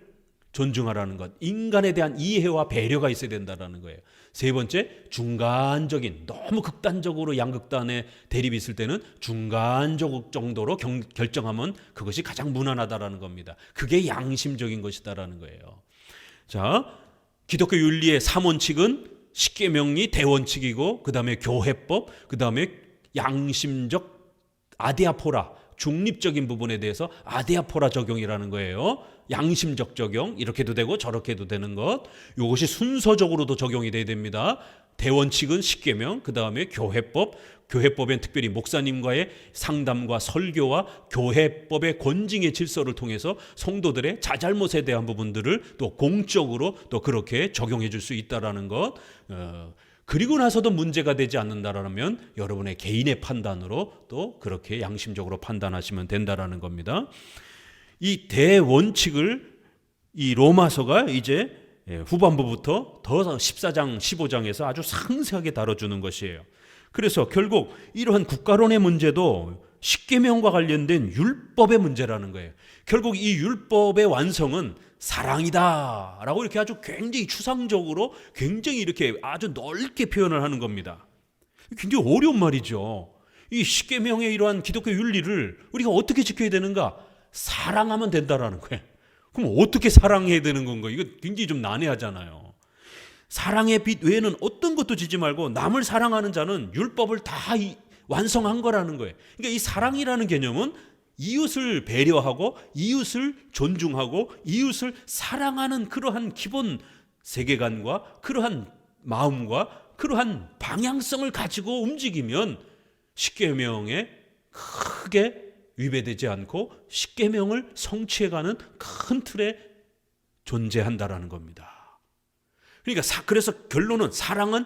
존중하라는 것, 인간에 대한 이해와 배려가 있어야 된다는 거예요. 3번째, 중간적인, 너무 극단적으로 양극단의 대립이 있을 때는 중간적 정도로 결정하면 그것이 가장 무난하다라는 겁니다. 그게 양심적인 것이다라는 거예요. 자, 기독교 윤리의 3원칙은 십계명이 대원칙이고, 그 다음에 교회법, 그 다음에 양심적 아디아포라, 중립적인 부분에 대해서 아디아포라 적용이라는 거예요. 양심적 적용, 이렇게도 되고 저렇게도 되는 것, 이것이 순서적으로도 적용이 돼야 됩니다. 대원칙은 십계명, 그 다음에 교회법, 교회법엔 특별히 목사님과의 상담과 설교와 교회법의 권징의 질서를 통해서 성도들의 자잘못에 대한 부분들을 또 공적으로 또 그렇게 적용해 줄 수 있다라는 것, 그리고 나서도 문제가 되지 않는다라면 여러분의 개인의 판단으로 또 그렇게 양심적으로 판단하시면 된다라는 겁니다. 이 대원칙을 이 로마서가 이제 후반부부터 더 14장, 15장에서 아주 상세하게 다뤄주는 것이에요. 그래서 결국 이러한 국가론의 문제도 십계명과 관련된 율법의 문제라는 거예요. 결국 이 율법의 완성은 사랑이다라고 이렇게 아주 굉장히 추상적으로 굉장히 이렇게 아주 넓게 표현을 하는 겁니다. 굉장히 어려운 말이죠. 이 십계명의 이러한 기독교 윤리를 우리가 어떻게 지켜야 되는가? 사랑하면 된다라는 거예요. 그럼 어떻게 사랑해야 되는 건가? 이거 굉장히 좀 난해하잖아요. 사랑의 빛 외에는 어떤 것도 지지 말고 남을 사랑하는 자는 율법을 다 완성한 거라는 거예요. 그러니까 이 사랑이라는 개념은 이웃을 배려하고 이웃을 존중하고 이웃을 사랑하는 그러한 기본 세계관과 그러한 마음과 그러한 방향성을 가지고 움직이면 십계명에 크게 위배되지 않고 십계명을 성취해가는 큰 틀에 존재한다라는 겁니다. 그러니까 그래서 결론은 사랑은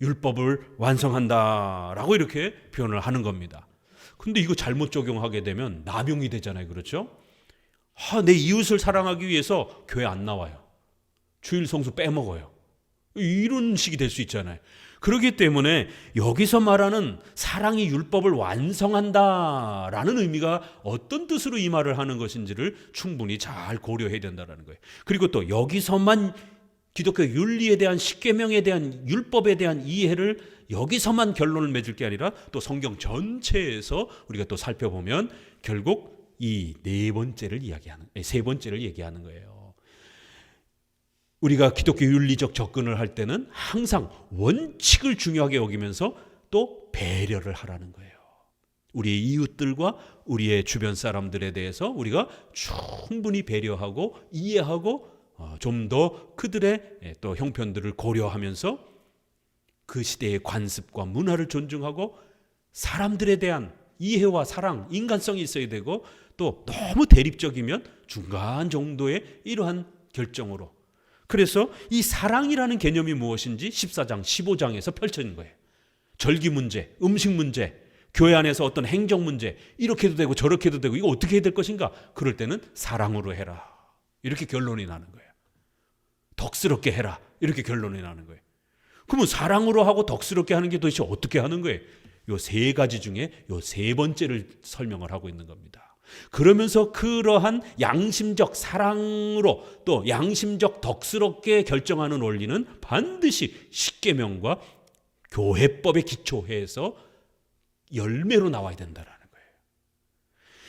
율법을 완성한다라고 이렇게 표현을 하는 겁니다. 근데 이거 잘못 적용하게 되면 남용이 되잖아요. 그렇죠? 내 이웃을 사랑하기 위해서 교회 안 나와요. 주일 성수 빼먹어요. 이런 식이 될 수 있잖아요. 그렇기 때문에 여기서 말하는 사랑이 율법을 완성한다라는 의미가 어떤 뜻으로 이 말을 하는 것인지를 충분히 잘 고려해야 된다는 거예요. 그리고 또 여기서만 기독교 윤리에 대한 십계명에 대한 율법에 대한 이해를 여기서만 결론을 맺을 게 아니라 또 성경 전체에서 우리가 또 살펴보면 결국 이 세 번째를 얘기하는 거예요. 우리가 기독교 윤리적 접근을 할 때는 항상 원칙을 중요하게 여기면서 또 배려를 하라는 거예요. 우리의 이웃들과 우리의 주변 사람들에 대해서 우리가 충분히 배려하고 이해하고 좀 더 그들의 또 형편들을 고려하면서 그 시대의 관습과 문화를 존중하고 사람들에 대한 이해와 사랑, 인간성이 있어야 되고 또 너무 대립적이면 중간 정도의 이러한 결정으로. 그래서 이 사랑이라는 개념이 무엇인지 14장, 15장에서 펼쳐진 거예요. 절기 문제, 음식 문제, 교회 안에서 어떤 행정 문제, 이렇게도 되고 저렇게도 되고 이거 어떻게 해야 될 것인가? 그럴 때는 사랑으로 해라. 이렇게 결론이 나는 거예요. 덕스럽게 해라. 이렇게 결론이 나는 거예요. 그러면 사랑으로 하고 덕스럽게 하는 게 도대체 어떻게 하는 거예요? 요 세 가지 중에 요 세 번째를 설명을 하고 있는 겁니다. 그러면서 그러한 양심적 사랑으로 또 양심적 덕스럽게 결정하는 원리는 반드시 십계명과 교회법에 기초해서 열매로 나와야 된다라는 거예요.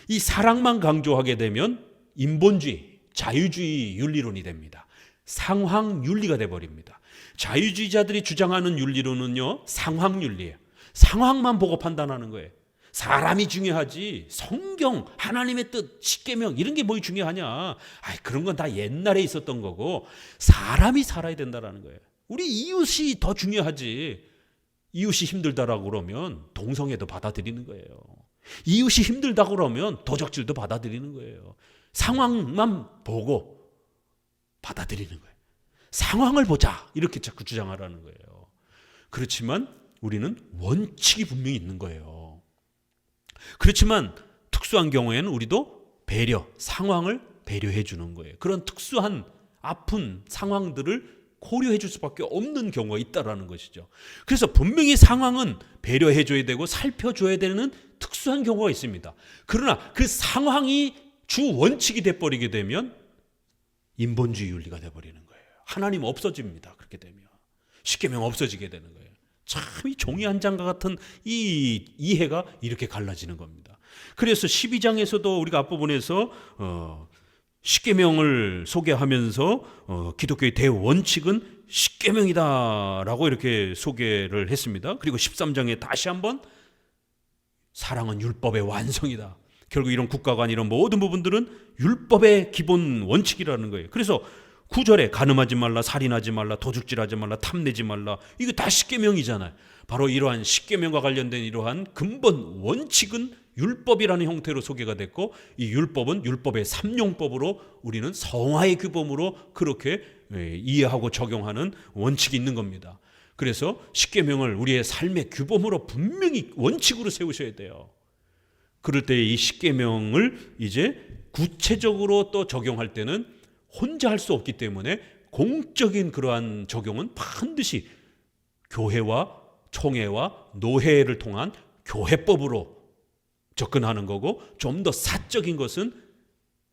이 사랑만 강조하게 되면 인본주의, 자유주의 윤리론이 됩니다. 상황윤리가 돼버립니다. 자유주의자들이 주장하는 윤리론은요, 상황윤리예요. 상황만 보고 판단하는 거예요. 사람이 중요하지 성경, 하나님의 뜻, 십계명 이런 게 뭐 중요하냐. 그런 건 다 옛날에 있었던 거고 사람이 살아야 된다는 거예요. 우리 이웃이 더 중요하지. 이웃이 힘들다라고 그러면 동성애도 받아들이는 거예요. 이웃이 힘들다고 그러면 도적질도 받아들이는 거예요. 상황만 보고 받아들이는 거예요. 상황을 보자 이렇게 자꾸 주장하라는 거예요. 그렇지만 우리는 원칙이 분명히 있는 거예요. 그렇지만 특수한 경우에는 우리도 상황을 배려해 주는 거예요. 그런 특수한 아픈 상황들을 고려해 줄 수밖에 없는 경우가 있다라는 것이죠. 그래서 분명히 상황은 배려해 줘야 되고 살펴줘야 되는 특수한 경우가 있습니다. 그러나 그 상황이 주 원칙이 돼버리게 되면 인본주의 윤리가 돼버리는 거예요. 하나님 없어집니다. 그렇게 되면 십계명 없어지게 되는 거예요. 참 이 종이 한 장과 같은 이 이해가 이렇게 갈라지는 겁니다. 그래서 12장에서도 우리가 앞부분에서 십계명을 소개하면서 기독교의 대원칙은 십계명이다라고 이렇게 소개를 했습니다. 그리고 13장에 다시 한번 사랑은 율법의 완성이다. 결국 이런 국가관 이런 모든 부분들은 율법의 기본 원칙이라는 거예요. 그래서 9절에 간음하지 말라, 살인하지 말라, 도둑질하지 말라, 탐내지 말라. 이거 다 십계명이잖아요. 바로 이러한 십계명과 관련된 이러한 근본 원칙은 율법이라는 형태로 소개가 됐고 이 율법은 율법의 삼용법으로 우리는 성화의 규범으로 그렇게 이해하고 적용하는 원칙이 있는 겁니다. 그래서 십계명을 우리의 삶의 규범으로 분명히 원칙으로 세우셔야 돼요. 그럴 때 이 십계명을 이제 구체적으로 또 적용할 때는 혼자 할 수 없기 때문에 공적인 그러한 적용은 반드시 교회와 총회와 노회를 통한 교회법으로 접근하는 거고 좀 더 사적인 것은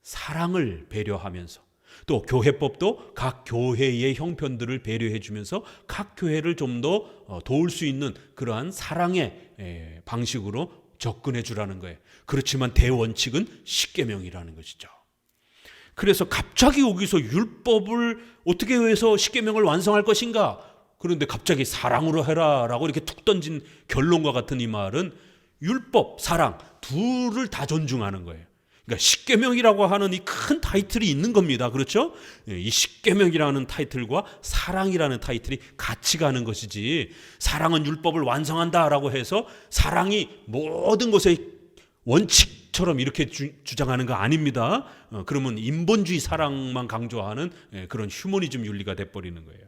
사랑을 배려하면서 또 교회법도 각 교회의 형편들을 배려해 주면서 각 교회를 좀 더 도울 수 있는 그러한 사랑의 방식으로 접근해 주라는 거예요. 그렇지만 대원칙은 십계명이라는 것이죠. 그래서 갑자기 여기서 율법을 어떻게 해서 십계명을 완성할 것인가? 그런데 갑자기 사랑으로 해라라고 이렇게 툭 던진 결론과 같은 이 말은 율법, 사랑 둘을 다 존중하는 거예요. 그러니까 십계명이라고 하는 이 큰 타이틀이 있는 겁니다. 그렇죠? 이 십계명이라는 타이틀과 사랑이라는 타이틀이 같이 가는 것이지, 사랑은 율법을 완성한다라고 해서 사랑이 모든 것의 원칙처럼 이렇게 주장하는 거 아닙니다. 그러면 인본주의 사랑만 강조하는 그런 휴머니즘 윤리가 돼버리는 거예요.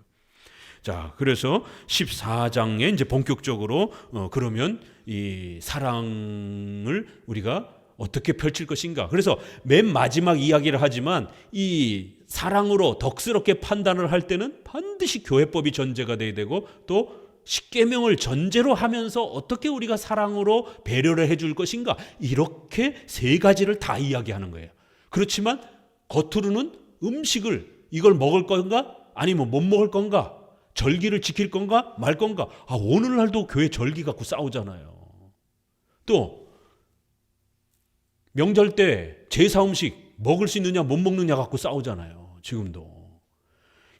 자, 그래서 14장에 이제 본격적으로 그러면 이 사랑을 우리가 어떻게 펼칠 것인가. 그래서 맨 마지막 이야기를 하지만 이 사랑으로 덕스럽게 판단을 할 때는 반드시 교회법이 전제가 돼야 되고, 또 십계명을 전제로 하면서 어떻게 우리가 사랑으로 배려를 해줄 것인가, 이렇게 세 가지를 다 이야기하는 거예요. 그렇지만 겉으로는 음식을 이걸 먹을 건가 아니면 못 먹을 건가, 절기를 지킬 건가 말 건가. 오늘날도 교회 절기 갖고 싸우잖아요. 또 명절 때 제사 음식 먹을 수 있느냐 못 먹느냐 갖고 싸우잖아요. 지금도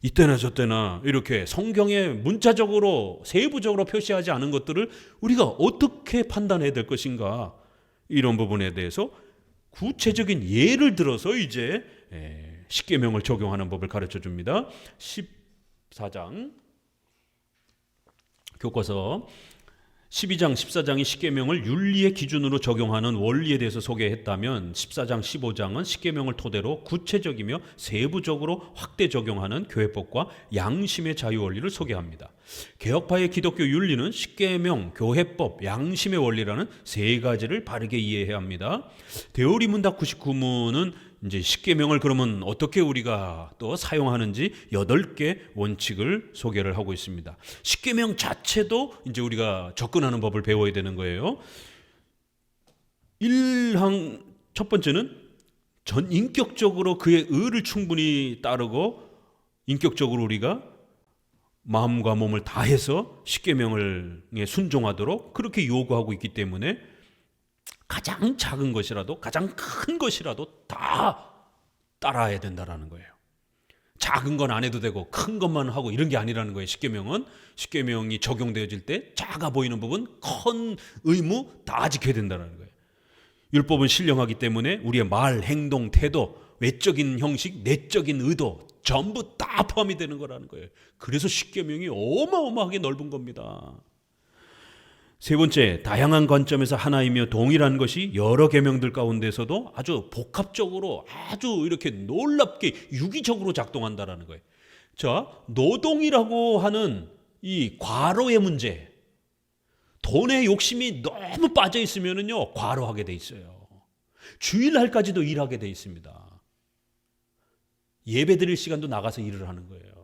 이때나 저때나 이렇게 성경에 문자적으로 세부적으로 표시하지 않은 것들을 우리가 어떻게 판단해야 될 것인가, 이런 부분에 대해서 구체적인 예를 들어서 이제 십계명을 적용하는 법을 가르쳐 줍니다. 14장 교과서 12장 14장이 십계명을 윤리의 기준으로 적용하는 원리에 대해서 소개했다면, 14장 15장은 십계명을 토대로 구체적이며 세부적으로 확대 적용하는 교회법과 양심의 자유 원리를 소개합니다. 개혁파의 기독교 윤리는 십계명, 교회법, 양심의 원리라는 세 가지를 바르게 이해해야 합니다. 대오리 문답 99문은 이제 십계명을 그러면 어떻게 우리가 또 사용하는지 8개 원칙을 소개를 하고 있습니다. 십계명 자체도 이제 우리가 접근하는 법을 배워야 되는 거예요. 1항 첫 번째는 인격적으로 그의 의를 충분히 따르고 인격적으로 우리가 마음과 몸을 다해서 십계명에 순종하도록 그렇게 요구하고 있기 때문에 가장 작은 것이라도 가장 큰 것이라도 다 따라야 된다라는 거예요. 작은 건 안 해도 되고 큰 것만 하고 이런 게 아니라는 거예요. 십계명이 적용되어질 때 작아 보이는 부분, 큰 의무 다 지켜야 된다는 거예요. 율법은 신령하기 때문에 우리의 말, 행동, 태도, 외적인 형식, 내적인 의도 전부 다 포함이 되는 거라는 거예요. 그래서 십계명이 어마어마하게 넓은 겁니다. 세 번째, 다양한 관점에서 하나이며 동일한 것이 여러 계명들 가운데서도 아주 복합적으로 아주 이렇게 놀랍게 유기적으로 작동한다라는 거예요. 자, 노동이라고 하는 이 과로의 문제, 돈에 욕심이 너무 빠져 있으면요 과로하게 돼 있어요. 주일날까지도 일하게 돼 있습니다. 예배드릴 시간도 나가서 일을 하는 거예요.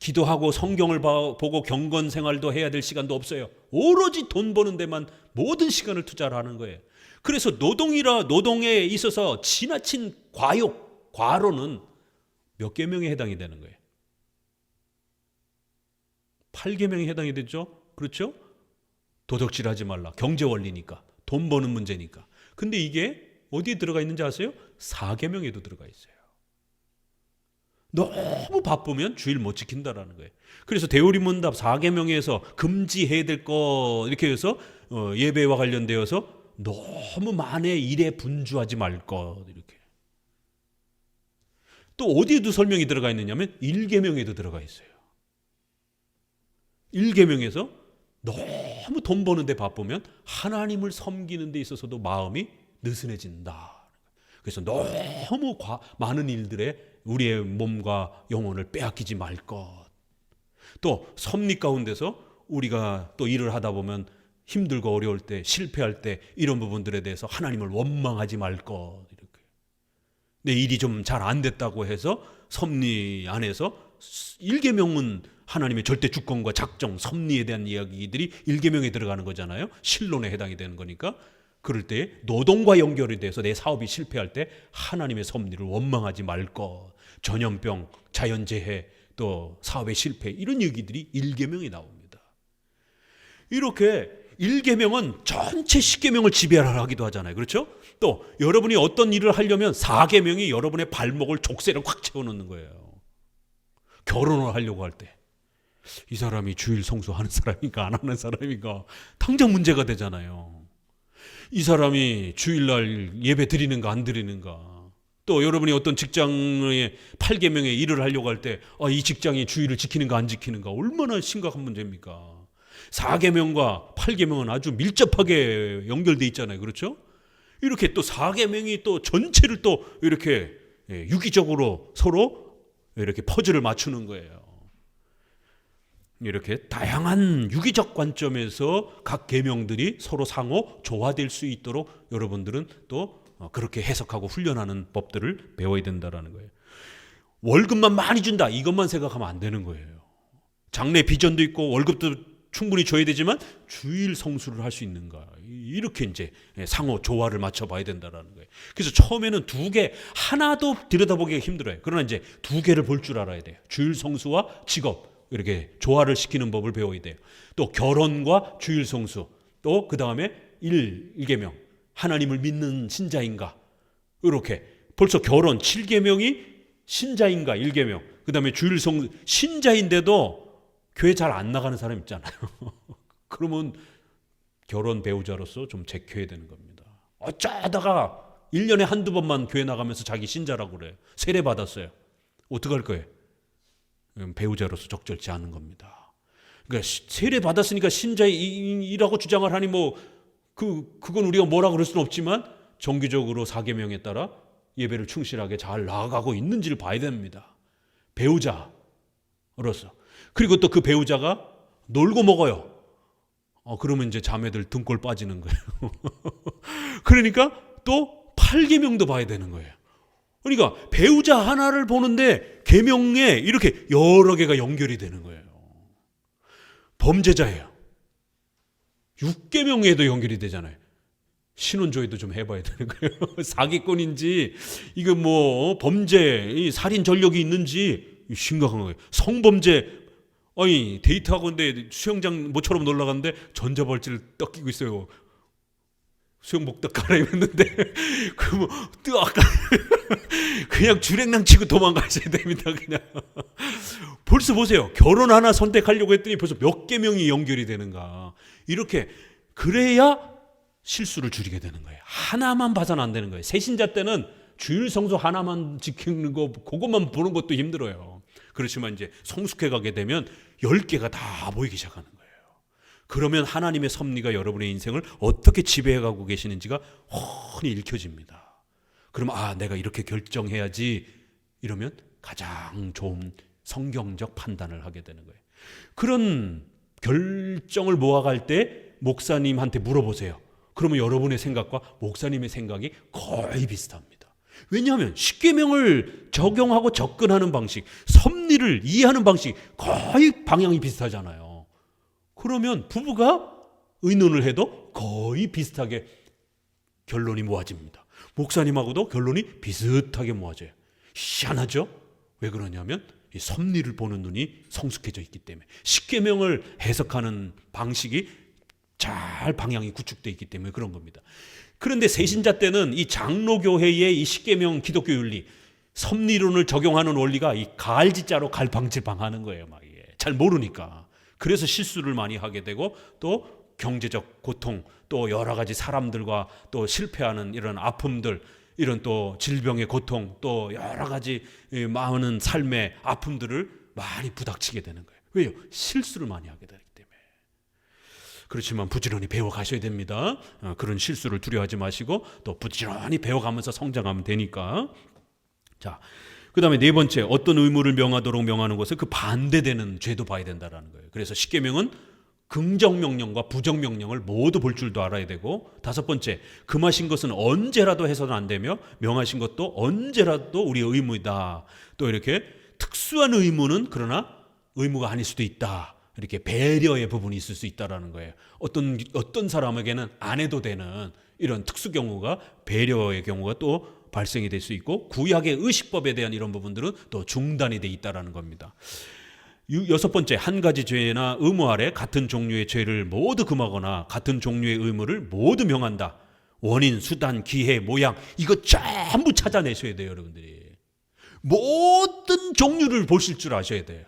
기도하고 성경을 보고 경건 생활도 해야 될 시간도 없어요. 오로지 돈 버는 데만 모든 시간을 투자를 하는 거예요. 그래서 노동에 있어서 지나친 과욕, 과로는 몇 계명에 해당이 되는 거예요? 8계명에 해당이 되죠. 그렇죠? 도적질하지 말라. 경제 원리니까. 돈 버는 문제니까. 근데 이게 어디에 들어가 있는지 아세요? 4계명에도 들어가 있어요. 너무 바쁘면 주일 못 지킨다라는 거예요. 그래서 대오리문답 4계명에서 금지해야 될 거 이렇게 해서 예배와 관련되어서 너무 만의 일에 분주하지 말 것, 이렇게. 또 어디에도 설명이 들어가 있느냐면 1계명에도 들어가 있어요. 1계명에서 너무 돈 버는 데 바쁘면 하나님을 섬기는 데 있어서도 마음이 느슨해진다. 그래서 너무 많은 일들에 우리의 몸과 영혼을 빼앗기지 말 것. 또 섭리 가운데서 우리가 또 일을 하다 보면 힘들고 어려울 때, 실패할 때 이런 부분들에 대해서 하나님을 원망하지 말 것. 이렇게. 내 일이 좀 잘 안 됐다고 해서 섭리 안에서 1계명은 하나님의 절대 주권과 작정, 섭리에 대한 이야기들이 1계명에 들어가는 거잖아요. 신론에 해당이 되는 거니까. 그럴 때 노동과 연결이 돼서 내 사업이 실패할 때 하나님의 섭리를 원망하지 말 것. 전염병, 자연재해, 또 사회 실패 이런 얘기들이 1계명에 나옵니다. 이렇게 1계명은 전체 10계명을 지배하기도 하잖아요. 그렇죠? 또 여러분이 어떤 일을 하려면 4계명이 여러분의 발목을 족쇄를 확 채워놓는 거예요. 결혼을 하려고 할 때 이 사람이 주일 성수하는 사람인가 안 하는 사람인가 당장 문제가 되잖아요. 이 사람이 주일날 예배 드리는가 안 드리는가. 또 여러분이 어떤 직장의 8계명의 일을 하려고 할 때 이 직장이 주일을 지키는가 안 지키는가 얼마나 심각한 문제입니까. 4계명과 8계명은 아주 밀접하게 연결돼 있잖아요. 그렇죠? 이렇게 또 4계명이 또 전체를 또 이렇게 유기적으로 서로 이렇게 퍼즐을 맞추는 거예요. 이렇게 다양한 유기적 관점에서 각 계명들이 서로 상호 조화될 수 있도록 여러분들은 또 그렇게 해석하고 훈련하는 법들을 배워야 된다는 거예요. 월급만 많이 준다 이것만 생각하면 안 되는 거예요. 장래 비전도 있고 월급도 충분히 줘야 되지만 주일 성수를 할 수 있는가 이렇게 이제 상호 조화를 맞춰봐야 된다는 거예요. 그래서 처음에는 2개 하나도 들여다보기가 힘들어요. 그러나 이제 2개를 볼 줄 알아야 돼요. 주일 성수와 직업 이렇게 조화를 시키는 법을 배워야 돼요. 또 결혼과 주일 성수, 또 그 다음에 1계명 하나님을 믿는 신자인가 이렇게 벌써 결혼 7계명이 신자인가 1계명 그 다음에 주일 성수 신자인데도 교회 잘 안 나가는 사람 있잖아요. 그러면 결혼 배우자로서 좀 제켜야 되는 겁니다. 어쩌다가 1년에 한두 번만 교회 나가면서 자기 신자라고 그래요. 세례 받았어요. 어떡할 거예요? 배우자로서 적절치 않은 겁니다. 그러니까 세례 받았으니까 신자이라고 주장을 하니 그건 우리가 뭐라 그럴 수는 없지만 정기적으로 4계명에 따라 예배를 충실하게 잘 나아가고 있는지를 봐야 됩니다. 배우자로서. 그리고 또 그 배우자가 놀고 먹어요. 그러면 이제 자매들 등골 빠지는 거예요. 그러니까 또 8계명도 봐야 되는 거예요. 그러니까 배우자 하나를 보는데 계명에 이렇게 여러 개가 연결이 되는 거예요. 범죄자예요. 6계명에도 연결이 되잖아요. 신혼조회도 좀 해봐야 되는 거예요. 사기꾼인지 이거 범죄, 살인 전력이 있는지 심각한 거예요. 성범죄 데이트하고 있는데 수영장 모처럼 놀러 갔는데 전자발찌를 딱 끼고 있어요. 수영복 딱 갈아입었는데 그러면 아까 그냥 주랭랑 치고 도망가셔야 됩니다. 그냥 벌써 보세요. 결혼 하나 선택하려고 했더니 벌써 몇 계명이 연결이 되는가. 이렇게 그래야 실수를 줄이게 되는 거예요. 하나만 봐서는 안 되는 거예요. 새신자 때는 주일 성수 하나만 지키는 거 그것만 보는 것도 힘들어요. 그렇지만 이제 성숙해 가게 되면 10개가 다 보이기 시작하는 거예요. 그러면 하나님의 섭리가 여러분의 인생을 어떻게 지배해가고 계시는지가 훤히 읽혀집니다. 그러면 내가 이렇게 결정해야지 이러면 가장 좋은 성경적 판단을 하게 되는 거예요. 그런 결정을 모아갈 때 목사님한테 물어보세요. 그러면 여러분의 생각과 목사님의 생각이 거의 비슷합니다. 왜냐하면 10계명을 적용하고 접근하는 방식, 섭리를 이해하는 방식 거의 방향이 비슷하잖아요. 그러면 부부가 의논을 해도 거의 비슷하게 결론이 모아집니다. 목사님하고도 결론이 비슷하게 모아져요. 희한하죠? 왜 그러냐면 이 섭리를 보는 눈이 성숙해져 있기 때문에 10계명을 해석하는 방식이 잘 방향이 구축되어 있기 때문에 그런 겁니다. 그런데 새신자 때는 이 장로교회의 이 10계명 기독교 윤리 섭리론을 적용하는 원리가 이 가을지자로 갈팡질팡하는 거예요. 잘 모르니까. 그래서 실수를 많이 하게 되고 또 경제적 고통 또 여러 가지 사람들과 또 실패하는 이런 아픔들 이런 또 질병의 고통 또 여러 가지 많은 삶의 아픔들을 많이 부닥치게 되는 거예요. 왜요? 실수를 많이 하게 되기 때문에. 그렇지만 부지런히 배워가셔야 됩니다. 그런 실수를 두려워하지 마시고 또 부지런히 배워가면서 성장하면 되니까. 자, 그 다음에 네 번째, 어떤 의무를 명하도록 명하는 것은 그 반대되는 죄도 봐야 된다는 거예요. 그래서 10계명은 긍정명령과 부정명령을 모두 볼 줄도 알아야 되고, 다섯 번째, 금하신 것은 언제라도 해서는 안 되며 명하신 것도 언제라도 우리의 의무이다. 또 이렇게 특수한 의무는 그러나 의무가 아닐 수도 있다. 이렇게 배려의 부분이 있을 수 있다는 거예요. 어떤 사람에게는 안 해도 되는 이런 특수 경우가 배려의 경우가 또 발생이 될 수 있고 구약의 의식법에 대한 이런 부분들은 또 중단이 돼 있다라는 겁니다. 여섯 번째, 한 가지 죄나 의무 아래 같은 종류의 죄를 모두 금하거나 같은 종류의 의무를 모두 명한다. 원인, 수단, 기해, 모양 이거 전부 찾아내셔야 돼요, 여러분들이. 모든 종류를 보실 줄 아셔야 돼요.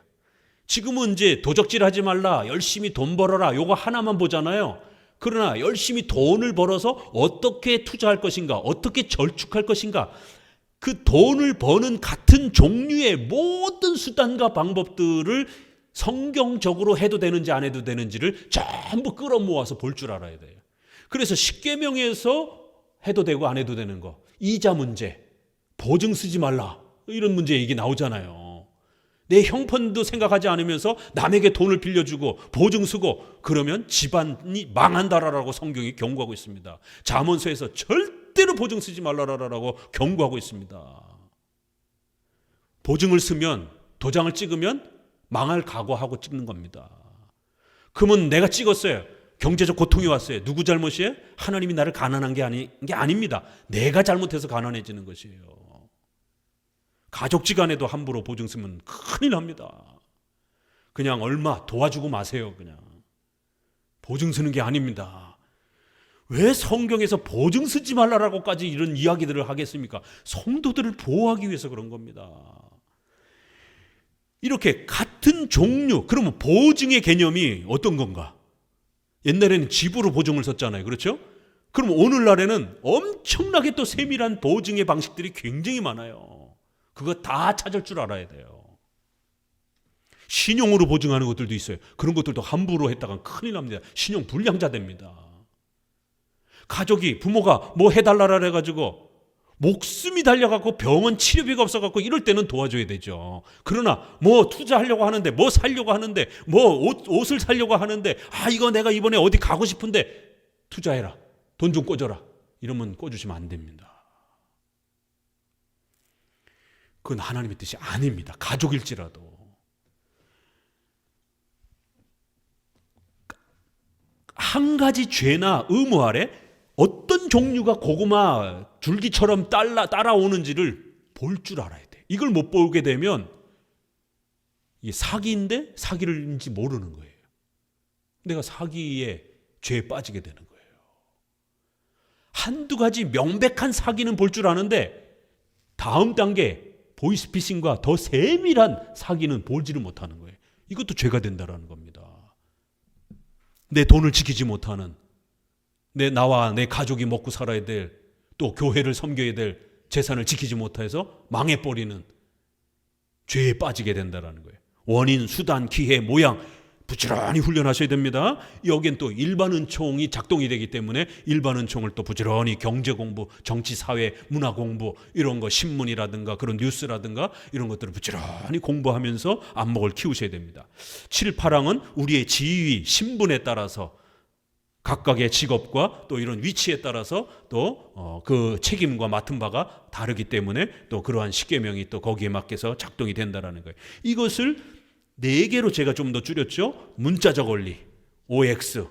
지금은 이제 도적질하지 말라, 열심히 돈 벌어라 요거 하나만 보잖아요. 그러나 열심히 돈을 벌어서 어떻게 투자할 것인가, 어떻게 저축할 것인가, 그 돈을 버는 같은 종류의 모든 수단과 방법들을 성경적으로 해도 되는지 안 해도 되는지를 전부 끌어모아서 볼 줄 알아야 돼요. 그래서 십계명에서 해도 되고 안 해도 되는 거, 이자 문제, 보증 쓰지 말라 이런 문제 얘기 나오잖아요. 내 형편도 생각하지 않으면서 남에게 돈을 빌려주고 보증 쓰고 그러면 집안이 망한다라고 성경이 경고하고 있습니다. 잠언서에서 절대로 보증 쓰지 말라라고 경고하고 있습니다. 보증을 쓰면, 도장을 찍으면 망할 각오하고 찍는 겁니다. 그러면 내가 찍었어요. 경제적 고통이 왔어요. 누구 잘못이에요? 하나님이 나를 가난한 게 아닙니다. 내가 잘못해서 가난해지는 것이에요. 가족지간에도 함부로 보증 쓰면 큰일 납니다. 그냥 얼마 도와주고 마세요. 그냥 보증 쓰는 게 아닙니다. 왜 성경에서 보증 쓰지 말라라고까지 이런 이야기들을 하겠습니까? 성도들을 보호하기 위해서 그런 겁니다. 이렇게 같은 종류, 그러면 보증의 개념이 어떤 건가? 옛날에는 집으로 보증을 썼잖아요. 그렇죠? 그럼 오늘날에는 엄청나게 또 세밀한 보증의 방식들이 굉장히 많아요. 그거 다 찾을 줄 알아야 돼요. 신용으로 보증하는 것들도 있어요. 그런 것들도 함부로 했다가 큰일 납니다. 신용 불량자 됩니다. 가족이, 부모가 뭐 해달라라 해가지고 목숨이 달려갖고 병원 치료비가 없어갖고 이럴 때는 도와줘야 되죠. 그러나 뭐 투자하려고 하는데, 뭐 살려고 하는데, 뭐 옷을 살려고 하는데, 이거 내가 이번에 어디 가고 싶은데 투자해라, 돈 좀 꿔줘라 이러면 꿔주시면 안 됩니다. 그건 하나님의 뜻이 아닙니다. 가족일지라도. 한 가지 죄나 의무 아래 어떤 종류가 고구마 줄기처럼 따라오는지를 볼 줄 알아야 돼. 이걸 못 보게 되면 이게 사기인데 사기인지 모르는 거예요. 내가 사기의 죄에 빠지게 되는 거예요. 한두 가지 명백한 사기는 볼 줄 아는데 다음 단계 보이스피싱과 더 세밀한 사기는 보지를 못하는 거예요. 이것도 죄가 된다는 겁니다. 내 돈을 지키지 못하는, 나와 내 가족이 먹고 살아야 될, 또 교회를 섬겨야 될 재산을 지키지 못해서 망해버리는 죄에 빠지게 된다는 거예요. 원인, 수단, 기회, 모양 부지런히 훈련하셔야 됩니다. 여긴 또 일반 은총이 작동이 되기 때문에 일반 은총을 또 부지런히 경제 공부, 정치, 사회, 문화 공부 이런 거, 신문이라든가 그런 뉴스라든가 이런 것들을 부지런히 공부하면서 안목을 키우셔야 됩니다. 7, 8항은 우리의 지위, 신분에 따라서 각각의 직업과 또 이런 위치에 따라서 또 그 책임과 맡은 바가 다르기 때문에 또 그러한 십계명이 또 거기에 맞게서 작동이 된다는 거예요. 이것을 4개로 제가 좀 더 줄였죠. 문자적 원리, OX,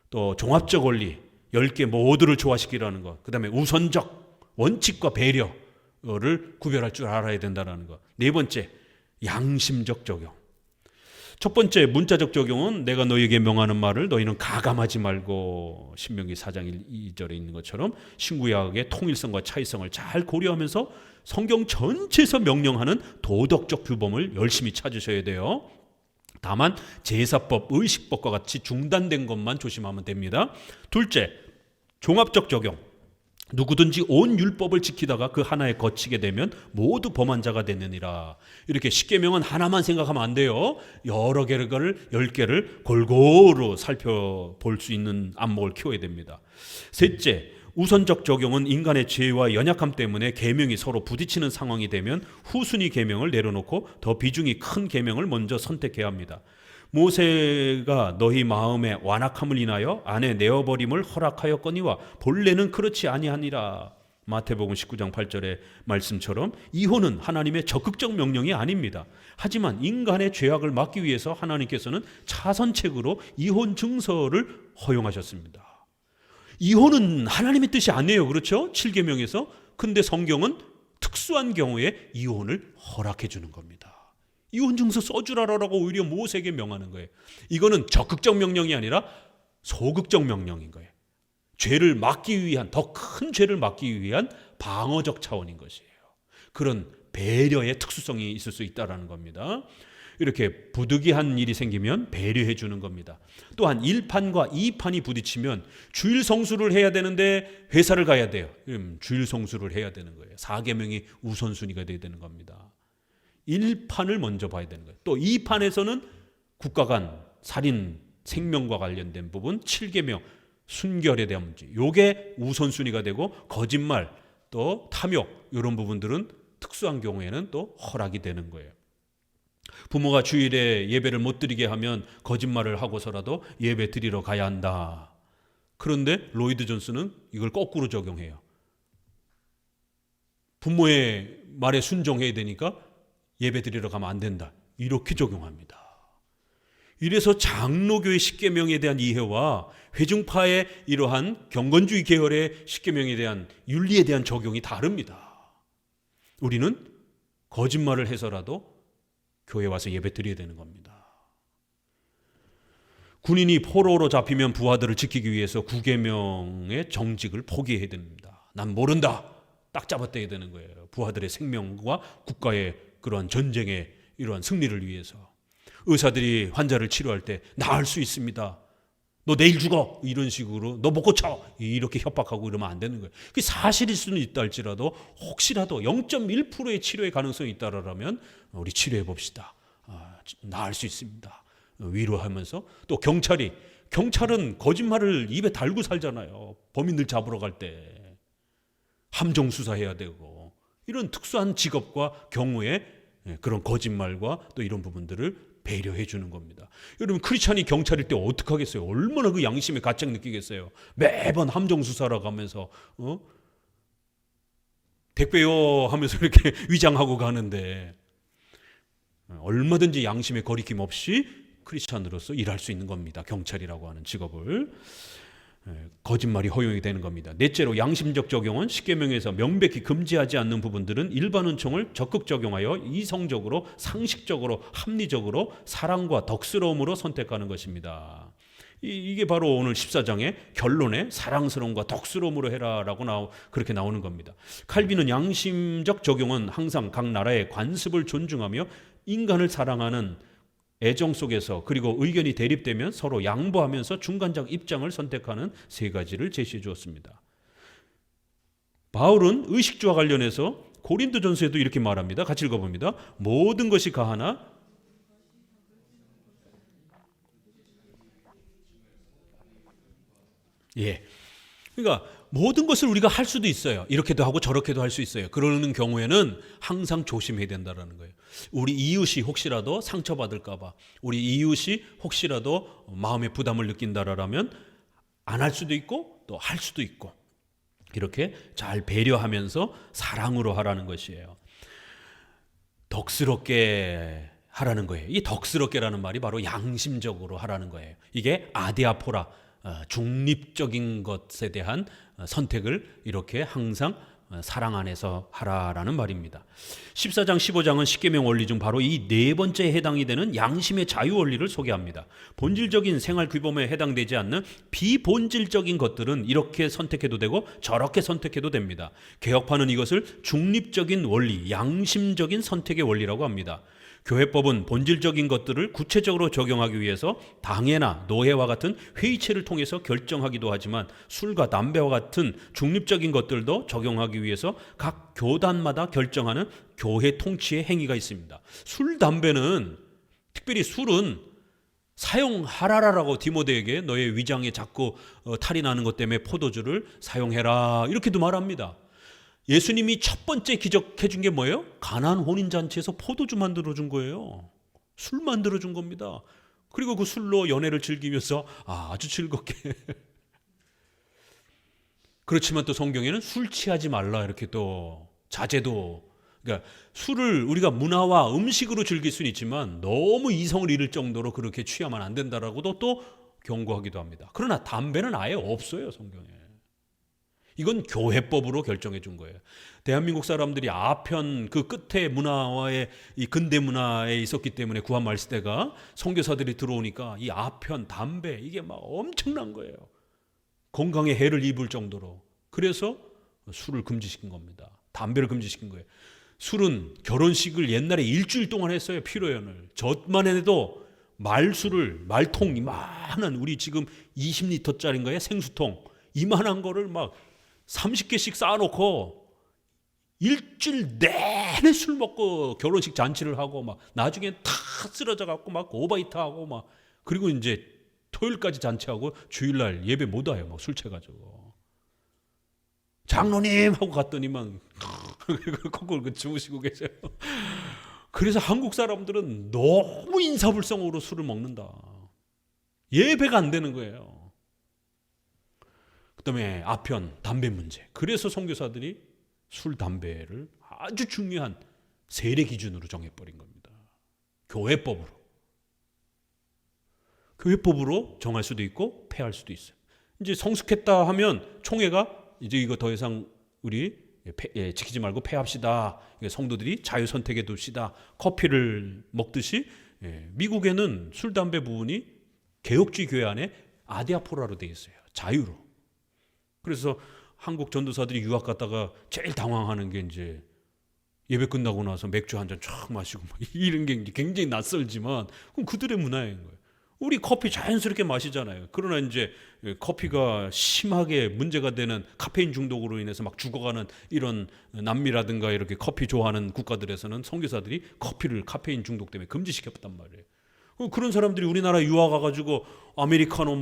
또 종합적 원리, 10개 모두를 조화시키라는 것, 그 다음에 우선적 원칙과 배려를 구별할 줄 알아야 된다는 것. 4번째, 양심적 적용. 첫 번째 문자적 적용은 내가 너희에게 명하는 말을 너희는 가감하지 말고, 신명기 4장 2절에 있는 것처럼 신구약의 통일성과 차이성을 잘 고려하면서 성경 전체에서 명령하는 도덕적 규범을 열심히 찾으셔야 돼요. 다만 제사법, 의식법과 같이 중단된 것만 조심하면 됩니다. 둘째, 종합적 적용. 누구든지 온 율법을 지키다가 그 하나에 거치게 되면 모두 범한 자가 되느니라. 이렇게 십계명은 하나만 생각하면 안 돼요. 여러 개를, 10개를 골고루 살펴볼 수 있는 안목을 키워야 됩니다. 셋째, 우선적 적용은 인간의 죄와 연약함 때문에 계명이 서로 부딪히는 상황이 되면 후순위 계명을 내려놓고 더 비중이 큰 계명을 먼저 선택해야 합니다. 모세가 너희 마음의 완악함을 인하여 아내 내어버림을 허락하였거니와 본래는 그렇지 아니하니라. 마태복음 19장 8절의 말씀처럼 이혼은 하나님의 적극적 명령이 아닙니다. 하지만 인간의 죄악을 막기 위해서 하나님께서는 차선책으로 이혼 증서를 허용하셨습니다. 이혼은 하나님의 뜻이 아니에요. 그렇죠? 7계명에서. 근데 성경은 특수한 경우에 이혼을 허락해 주는 겁니다. 이혼 증서 써주라라고 오히려 모세에게 명하는 거예요. 이거는 적극적 명령이 아니라 소극적 명령인 거예요. 죄를 막기 위한, 더 큰 죄를 막기 위한 방어적 차원인 것이에요. 그런 배려의 특수성이 있을 수 있다는 겁니다. 이렇게 부득이한 일이 생기면 배려해 주는 겁니다. 또한 1판과 2판이 부딪히면 주일 성수를 해야 되는데 회사를 가야 돼요. 주일 성수를 해야 되는 거예요. 4계명이 우선순위가 돼야 되는 겁니다. 1판을 먼저 봐야 되는 거예요. 또 2판에서는 국가 간 살인, 생명과 관련된 부분, 7계명, 순결에 대한 문제, 이게 우선순위가 되고 거짓말, 또 탐욕 이런 부분들은 특수한 경우에는 또 허락이 되는 거예요. 부모가 주일에 예배를 못 드리게 하면 거짓말을 하고서라도 예배 드리러 가야 한다. 그런데 로이드 존스는 이걸 거꾸로 적용해요. 부모의 말에 순종해야 되니까 예배 드리러 가면 안 된다. 이렇게 적용합니다. 이래서 장로교의 십계명에 대한 이해와 회중파의 이러한 경건주의 계열의 십계명에 대한 윤리에 대한 적용이 다릅니다. 우리는 거짓말을 해서라도 교회 와서 예배 드려야 되는 겁니다. 군인이 포로로 잡히면 부하들을 지키기 위해서 9계명의 정직을 포기해야 됩니다. 난 모른다. 딱 잡아떼야 되는 거예요. 부하들의 생명과 국가의 그러한 전쟁의 이러한 승리를 위해서. 의사들이 환자를 치료할 때 나을 수 있습니다. 너 내일 죽어. 이런 식으로 너 못 고쳐. 이렇게 협박하고 이러면 안 되는 거예요. 그게 사실일 수는 있다 할지라도 혹시라도 0.1%의 치료의 가능성이 있다라면 우리 치료해 봅시다. 나을 수 있습니다. 위로하면서 또 경찰은 거짓말을 입에 달고 살잖아요. 범인들 잡으러 갈 때 함정 수사해야 되고 이런 특수한 직업과 경우에 그런 거짓말과 또 이런 부분들을 배려해 주는 겁니다. 여러분 크리스찬이 경찰일 때 어떻게 하겠어요? 얼마나 그 양심에 가책 느끼겠어요. 매번 함정 수사라고 하면서 택배요 하면서 이렇게 위장하고 가는데 얼마든지 양심에 거리낌 없이 크리스찬으로서 일할 수 있는 겁니다. 경찰이라고 하는 직업을. 거짓말이 허용이 되는 겁니다. 넷째로 양심적 적용은 십계명에서 명백히 금지하지 않는 부분들은 일반 은총을 적극 적용하여 이성적으로, 상식적으로, 합리적으로 사랑과 덕스러움으로 선택하는 것입니다. 이게 바로 오늘 14장의 결론에 사랑스러움과 덕스러움으로 해라라고 그렇게 나오는 겁니다. 칼빈은 양심적 적용은 항상 각 나라의 관습을 존중하며 인간을 사랑하는 애정 속에서 그리고 의견이 대립되면 서로 양보하면서 중간적 입장을 선택하는 세 가지를 제시해 주었습니다. 바울은 의식주와 관련해서 고린도전서에도 이렇게 말합니다. 같이 읽어봅니다. 모든 것이 가하나 그러니까 모든 것을 우리가 할 수도 있어요. 이렇게도 하고 저렇게도 할 수 있어요. 그러는 경우에는 항상 조심해야 된다는 거예요. 우리 이웃이 혹시라도 상처받을까 봐, 우리 이웃이 혹시라도 마음의 부담을 느낀다라면 안 할 수도 있고 또 할 수도 있고 이렇게 잘 배려하면서 사랑으로 하라는 것이에요. 덕스럽게 하라는 거예요. 이 덕스럽게라는 말이 바로 양심적으로 하라는 거예요. 이게 아디아포라, 중립적인 것에 대한 선택을 이렇게 항상 사랑 안에서 하라라는 말입니다. 14장 15장은 십계명 원리 중 바로 이 네 번째에 해당이 되는 양심의 자유 원리를 소개합니다. 본질적인 생활 규범에 해당되지 않는 비본질적인 것들은 이렇게 선택해도 되고 저렇게 선택해도 됩니다. 개혁파는 이것을 중립적인 원리, 양심적인 선택의 원리라고 합니다. 교회법은 본질적인 것들을 구체적으로 적용하기 위해서 당회나 노회와 같은 회의체를 통해서 결정하기도 하지만 술과 담배와 같은 중립적인 것들도 적용하기 위해서 각 교단마다 결정하는 교회 통치의 행위가 있습니다. 술, 담배는 특별히 술은 사용하라라고 디모데에게 너의 위장에 자꾸 탈이 나는 것 때문에 포도주를 사용해라 이렇게도 말합니다. 예수님이 첫 번째 기적해 준 게 뭐예요? 가나안 혼인잔치에서 포도주 만들어 준 거예요. 술 만들어 준 겁니다. 그리고 그 술로 연애를 즐기면서 아주 즐겁게 그렇지만 또 성경에는 술 취하지 말라 이렇게 또 자제도, 그러니까 술을 우리가 문화와 음식으로 즐길 수는 있지만 너무 이성을 잃을 정도로 그렇게 취하면 안 된다라고도 또 경고하기도 합니다. 그러나 담배는 아예 없어요, 성경에. 이건 교회법으로 결정해 준 거예요. 대한민국 사람들이 아편 그 끝에 문화와의 이 근대 문화에 있었기 때문에 구한 말세대가 선교사들이 들어오니까 이 아편, 담배 이게 막 엄청난 거예요. 건강에 해를 입을 정도로. 그래서 술을 금지시킨 겁니다. 담배를 금지시킨 거예요. 술은 결혼식을 옛날에 일주일 동안 했어요. 피로연을. 저만 해도 말술을 말통 이만한 우리 지금 20리터짜리인가요? 생수통 이만한 거를 막 30개씩 쌓아놓고 일주일 내내 술 먹고 결혼식 잔치를 하고 막 나중에 다 쓰러져 갖고 막 오바이트 하고 막 그리고 이제 토요일까지 잔치하고 주일날 예배 못 와요. 막 술 취해가지고 장로님 하고 갔더니만 거꾸로 주무시고 계세요. 그래서 한국 사람들은 너무 인사불성으로 술을 먹는다. 예배가 안 되는 거예요. 그다음에 아편 담배 문제. 그래서 선교사들이 술 담배를 아주 중요한 세례 기준으로 정해버린 겁니다. 교회법으로. 교회법으로 정할 수도 있고 폐할 수도 있어요. 이제 성숙했다 하면 총회가 이제 이거 더 이상 우리 지키지 말고 폐합시다. 성도들이 자유 선택에 둡시다. 커피를 먹듯이 미국에는 술 담배 부분이 개혁주의 교회 안에 아디아포라로 되어 있어요. 자유로. 그래서 한국 전도사들이 유학 갔다가 제일 당황하는 게 이제 예배 끝나고 나서 맥주 한 잔 쫙 마시고 이런 게 굉장히 낯설지만 그럼 그들의 문화인 거예요. 우리 커피 자연스럽게 마시잖아요. 그러나 이제 커피가 심하게 문제가 되는 카페인 중독으로 인해서 막 죽어가는 이런 남미라든가 이렇게 커피 좋아하는 국가들에서는 선교사들이 커피를 카페인 중독 때문에 금지시켰단 말이에요. 그런 사람들이 우리나라 유학 가가지고 아메리카노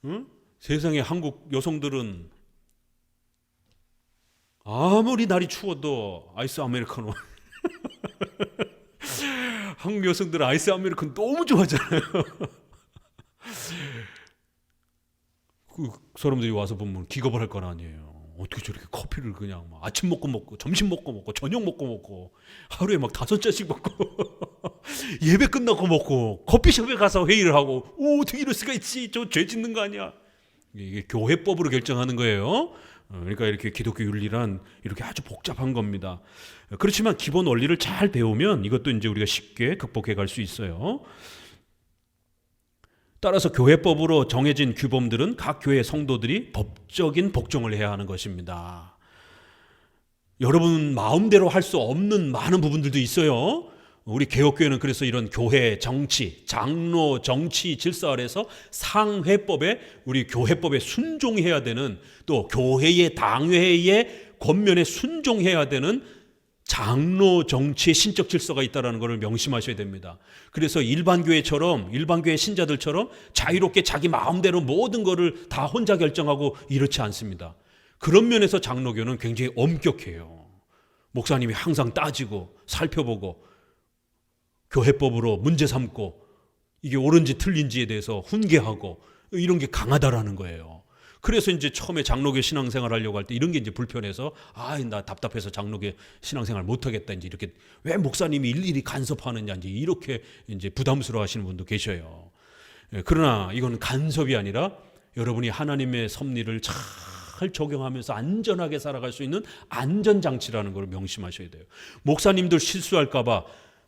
응? 세상에 한국 여성들은 아무리 날이 추워도 아이스 아메리카노 한국 여성들은 아이스 아메리카노 너무 좋아하잖아요. 그 사람들이 와서 보면 기겁을 할 건 아니에요. 어떻게 저렇게 커피를 그냥 막 아침 먹고 점심 먹고 저녁 먹고 하루에 막 5잔씩 먹고 예배 끝나고 먹고 커피숍에 가서 회의를 하고 어떻게 이럴 수가 있지? 저 죄 짓는 거 아니야? 이게 교회법으로 결정하는 거예요. 그러니까 이렇게 기독교 윤리란 이렇게 아주 복잡한 겁니다. 그렇지만 기본 원리를 잘 배우면 이것도 이제 우리가 쉽게 극복해 갈 수 있어요. 따라서 교회법으로 정해진 규범들은 각 교회 성도들이 법적인 복종을 해야 하는 것입니다. 여러분 마음대로 할 수 없는 많은 부분들도 있어요. 우리 개혁교회는 그래서 이런 교회 정치, 장로 정치 질서 아래서 상회법에 우리 교회법에 순종해야 되는 또 교회의 당회의 권면에 순종해야 되는 장로 정치의 신적 질서가 있다는 것을 명심하셔야 됩니다. 그래서 일반 교회 신자들처럼 자유롭게 자기 마음대로 모든 것을 다 혼자 결정하고 이렇지 않습니다. 그런 면에서 장로교는 굉장히 엄격해요. 목사님이 항상 따지고 살펴보고 교회법으로 문제 삼고 이게 옳은지 틀린지에 대해서 훈계하고 이런 게 강하다라는 거예요. 그래서 이제 처음에 장로교 신앙생활 하려고 할 때 이런 게 이제 불편해서 나 답답해서 장로교 신앙생활 못 하겠다 이제 이렇게 왜 목사님이 일일이 간섭하느냐 이제 이렇게 이제 부담스러워 하시는 분도 계셔요. 그러나 이건 간섭이 아니라 여러분이 하나님의 섭리를 잘 적용하면서 안전하게 살아갈 수 있는 안전장치라는 걸 명심하셔야 돼요. 목사님들 실수할까봐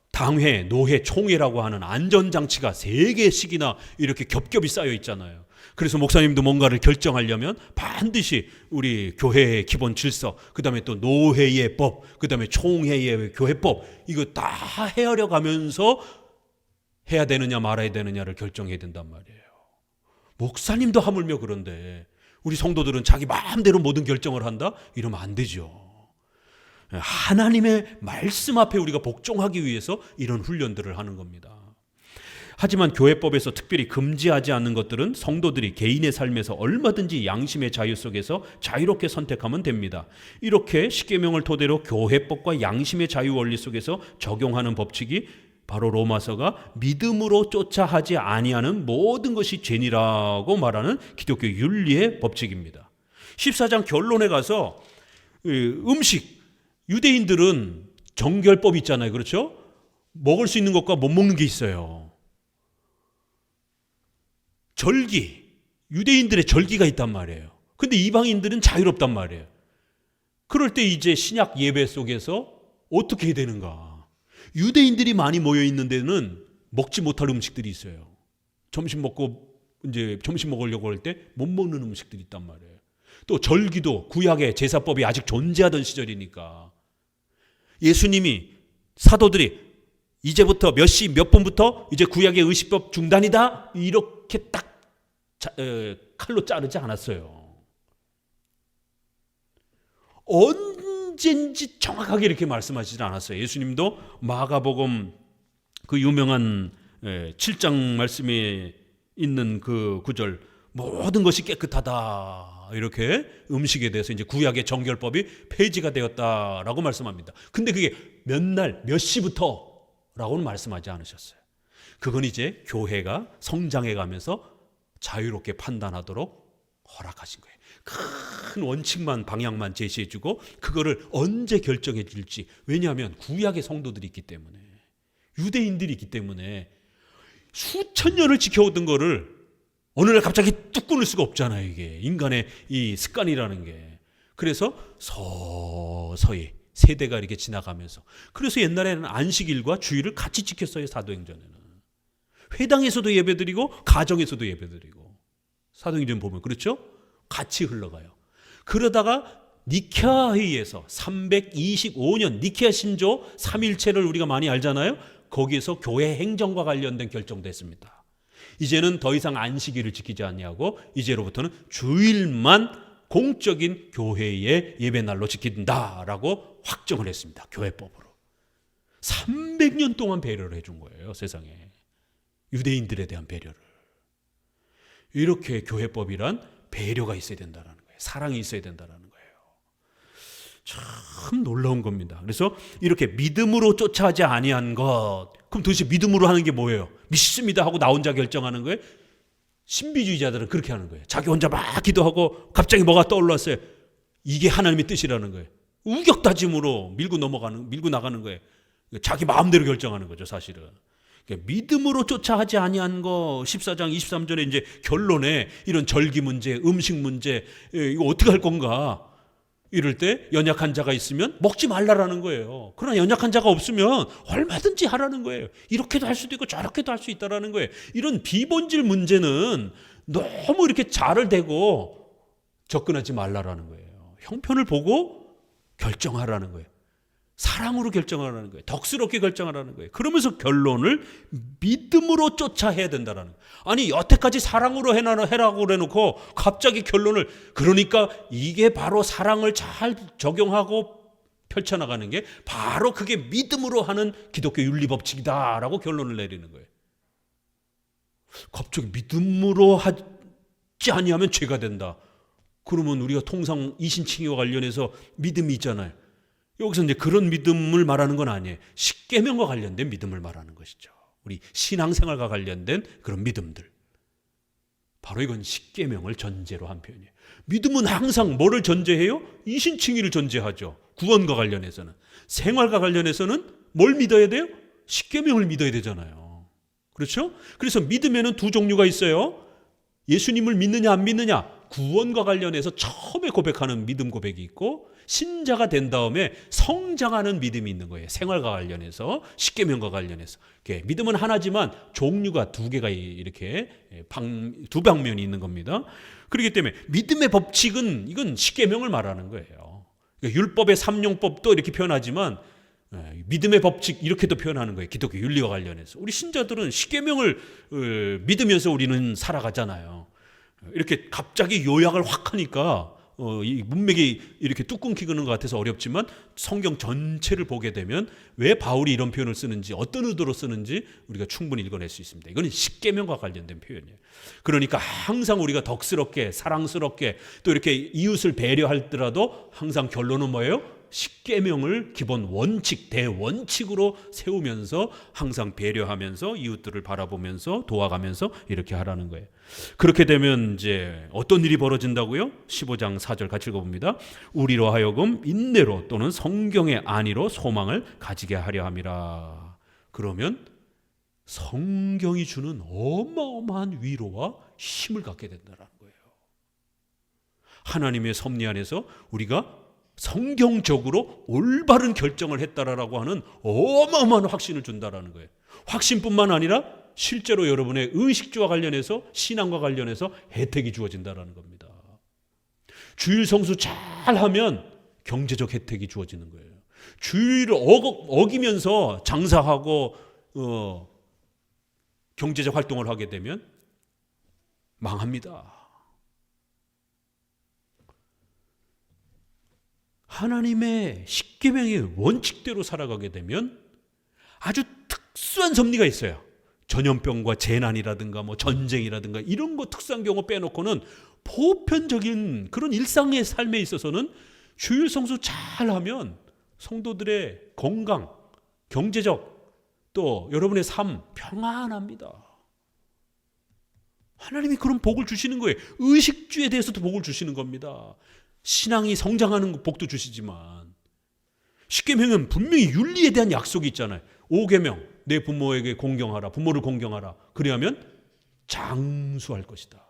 당회, 노회, 총회라고 하는 안전장치가 3개씩이나 이렇게 겹겹이 쌓여 있잖아요. 그래서 목사님도 뭔가를 결정하려면 반드시 우리 교회의 기본 질서, 그 다음에 또 노회의 법, 그 다음에 총회의 교회법 이거 다 헤아려 가면서 해야 되느냐 말아야 되느냐를 결정해야 된단 말이에요. 목사님도 하물며 그런데 우리 성도들은 자기 마음대로 모든 결정을 한다? 이러면 안 되죠. 하나님의 말씀 앞에 우리가 복종하기 위해서 이런 훈련들을 하는 겁니다. 하지만 교회법에서 특별히 금지하지 않는 것들은 성도들이 개인의 삶에서 얼마든지 양심의 자유 속에서 자유롭게 선택하면 됩니다. 이렇게 십계명을 토대로 교회법과 양심의 자유 원리 속에서 적용하는 법칙이 바로 로마서가 믿음으로 쫓아 하지 아니하는 모든 것이 죄니라고 말하는 기독교 윤리의 법칙입니다. 14장 결론에 가서 음식, 유대인들은 정결법 있잖아요. 그렇죠? 먹을 수 있는 것과 못 먹는 게 있어요. 절기, 유대인들의 절기가 있단 말이에요. 근데 이방인들은 자유롭단 말이에요. 그럴 때 이제 신약 예배 속에서 어떻게 해야 되는가? 유대인들이 많이 모여 있는 데는 먹지 못할 음식들이 있어요. 점심 먹으려고 할 때 못 먹는 음식들이 있단 말이에요. 또 절기도 구약의 제사법이 아직 존재하던 시절이니까 예수님이 사도들이 이제부터 몇 시 몇 분부터 이제 구약의 의식법 중단이다 이렇게 딱 칼로 자르지 않았어요. 언젠지 정확하게 이렇게 말씀하시지 않았어요. 예수님도 마가복음 그 유명한 7장 말씀에 있는 그 구절, 모든 것이 깨끗하다 이렇게 음식에 대해서 이제 구약의 정결법이 폐지가 되었다라고 말씀합니다. 근데 그게 몇 날 몇 시부터라고는 말씀하지 않으셨어요. 그건 이제 교회가 성장해 가면서 자유롭게 판단하도록 허락하신 거예요. 큰 원칙만 방향만 제시해주고 그거를 언제 결정해 줄지. 왜냐하면 구약의 성도들이 있기 때문에, 유대인들이 있기 때문에 수천 년을 지켜오던 거를 어느 날 갑자기 뚝 끊을 수가 없잖아요. 이게 인간의 이 습관이라는 게. 그래서 서서히 세대가 이렇게 지나가면서, 그래서 옛날에는 안식일과 주일을 같이 지켰어요. 사도행전에는 회당에서도 예배드리고 가정에서도 예배드리고. 사도행전 보면 그렇죠? 같이 흘러가요. 그러다가 니케아 회의에서 325년 니케아 신조 3일체를 우리가 많이 알잖아요. 거기에서 교회 행정과 관련된 결정도 했습니다. 이제는 더 이상 안식일을 지키지 않냐고, 이제로부터는 주일만 공적인 교회의 예배날로 지킨다라고 확정을 했습니다. 교회법으로. 300년 동안 배려를 해준 거예요. 세상에. 유대인들에 대한 배려를. 이렇게 교회법이란 배려가 있어야 된다는 거예요. 사랑이 있어야 된다는 거예요. 참 놀라운 겁니다. 그래서 이렇게 믿음으로 쫓아하지 아니한 것. 그럼 도대체 믿음으로 하는 게 뭐예요? 믿습니다 하고 나 혼자 결정하는 거예요? 신비주의자들은 그렇게 하는 거예요. 자기 혼자 막 기도하고 갑자기 뭐가 떠올랐어요. 이게 하나님의 뜻이라는 거예요. 우격다짐으로 밀고 나가는 거예요. 자기 마음대로 결정하는 거죠, 사실은. 믿음으로 쫓아하지 아니한 거 14장 23절에 이제 결론에 이런 절기 문제, 음식 문제, 이거 어떻게 할 건가? 이럴 때 연약한 자가 있으면 먹지 말라라는 거예요. 그러나 연약한 자가 없으면 얼마든지 하라는 거예요. 이렇게도 할 수도 있고 저렇게도 할 수 있다라는 거예요. 이런 비본질 문제는 너무 이렇게 자를 대고 접근하지 말라라는 거예요. 형편을 보고 결정하라는 거예요. 사랑으로 결정하라는 거예요. 덕스럽게 결정하라는 거예요. 그러면서 결론을 믿음으로 쫓아해야 된다는 거예요. 아니 여태까지 사랑으로 해라고 해놓고 갑자기 결론을, 그러니까 이게 바로 사랑을 잘 적용하고 펼쳐나가는 게 바로 그게 믿음으로 하는 기독교 윤리법칙이다라고 결론을 내리는 거예요. 갑자기 믿음으로 하지 아니하면 죄가 된다. 그러면 우리가 통상 이신칭의와 관련해서 믿음이 있잖아요. 여기서 이제 그런 믿음을 말하는 건 아니에요. 십계명과 관련된 믿음을 말하는 것이죠. 우리 신앙생활과 관련된 그런 믿음들. 바로 이건 십계명을 전제로 한 표현이에요. 믿음은 항상 뭐를 전제해요? 이신칭의를 전제하죠. 구원과 관련해서는. 생활과 관련해서는 뭘 믿어야 돼요? 십계명을 믿어야 되잖아요. 그렇죠? 그래서 믿음에는 두 종류가 있어요. 예수님을 믿느냐 안 믿느냐. 구원과 관련해서 처음에 고백하는 믿음 고백이 있고, 신자가 된 다음에 성장하는 믿음이 있는 거예요. 생활과 관련해서, 십계명과 관련해서. 믿음은 하나지만 종류가 두 개가 이렇게 두 방면이 있는 겁니다. 그렇기 때문에 믿음의 법칙은 이건 십계명을 말하는 거예요. 그러니까 율법의 삼용법도 이렇게 표현하지만 믿음의 법칙 이렇게도 표현하는 거예요. 기독교 윤리와 관련해서. 우리 신자들은 십계명을 믿으면서 우리는 살아가잖아요. 이렇게 갑자기 요약을 확 하니까 이 문맥이 이렇게 뚝 끊기는 것 같아서 어렵지만 성경 전체를 보게 되면 왜 바울이 이런 표현을 쓰는지, 어떤 의도로 쓰는지 우리가 충분히 읽어낼 수 있습니다. 이건 십계명과 관련된 표현이에요. 그러니까 항상 우리가 덕스럽게, 사랑스럽게 또 이렇게 이웃을 배려할더라도 항상 결론은 뭐예요? 십계명을 기본 원칙, 대원칙으로 세우면서 항상 배려하면서 이웃들을 바라보면서 도와가면서 이렇게 하라는 거예요. 그렇게 되면 이제 어떤 일이 벌어진다고요? 15장 4절 같이 읽어봅니다. 우리로 하여금 인내로 또는 성경의 안위로 소망을 가지게 하려 함이라. 그러면 성경이 주는 어마어마한 위로와 힘을 갖게 된다는 거예요. 하나님의 섭리 안에서 우리가 성경적으로 올바른 결정을 했다라고 하는 어마어마한 확신을 준다라는 거예요. 확신뿐만 아니라 실제로 여러분의 의식주와 관련해서, 신앙과 관련해서 혜택이 주어진다라는 겁니다. 주일 성수 잘하면 경제적 혜택이 주어지는 거예요. 주일을 어기면서 장사하고 경제적 활동을 하게 되면 망합니다. 하나님의 십계명의 원칙대로 살아가게 되면 아주 특수한 섭리가 있어요. 전염병과 재난이라든가 전쟁이라든가 이런 거 특수한 경우 빼놓고는 보편적인 그런 일상의 삶에 있어서는 주일 성수 잘하면 성도들의 건강, 경제적, 또 여러분의 삶 평안합니다. 하나님이 그런 복을 주시는 거예요. 의식주에 대해서도 복을 주시는 겁니다. 신앙이 성장하는 복도 주시지만, 십계명은 분명히 윤리에 대한 약속이 있잖아요. 5계명, 내 부모에게 공경하라, 부모를 공경하라. 그래야면 장수할 것이다,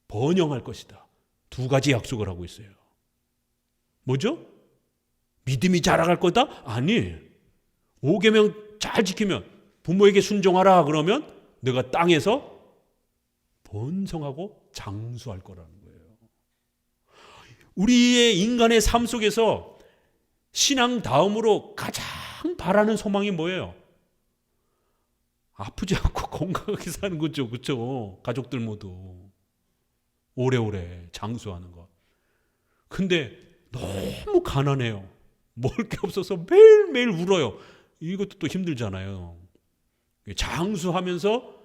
번영할 것이다. 두 가지 약속을 하고 있어요. 뭐죠? 믿음이 자라갈 거다? 아니, 5계명 잘 지키면, 부모에게 순종하라 그러면 내가 땅에서 번성하고 장수할 거라는 거예요. 우리의 인간의 삶 속에서 신앙 다음으로 가장 바라는 소망이 뭐예요? 아프지 않고 건강하게 사는 거죠. 그렇죠? 가족들 모두 오래오래 장수하는 것. 근데 너무 가난해요. 먹을 게 없어서 매일매일 울어요. 이것도 또 힘들잖아요. 장수하면서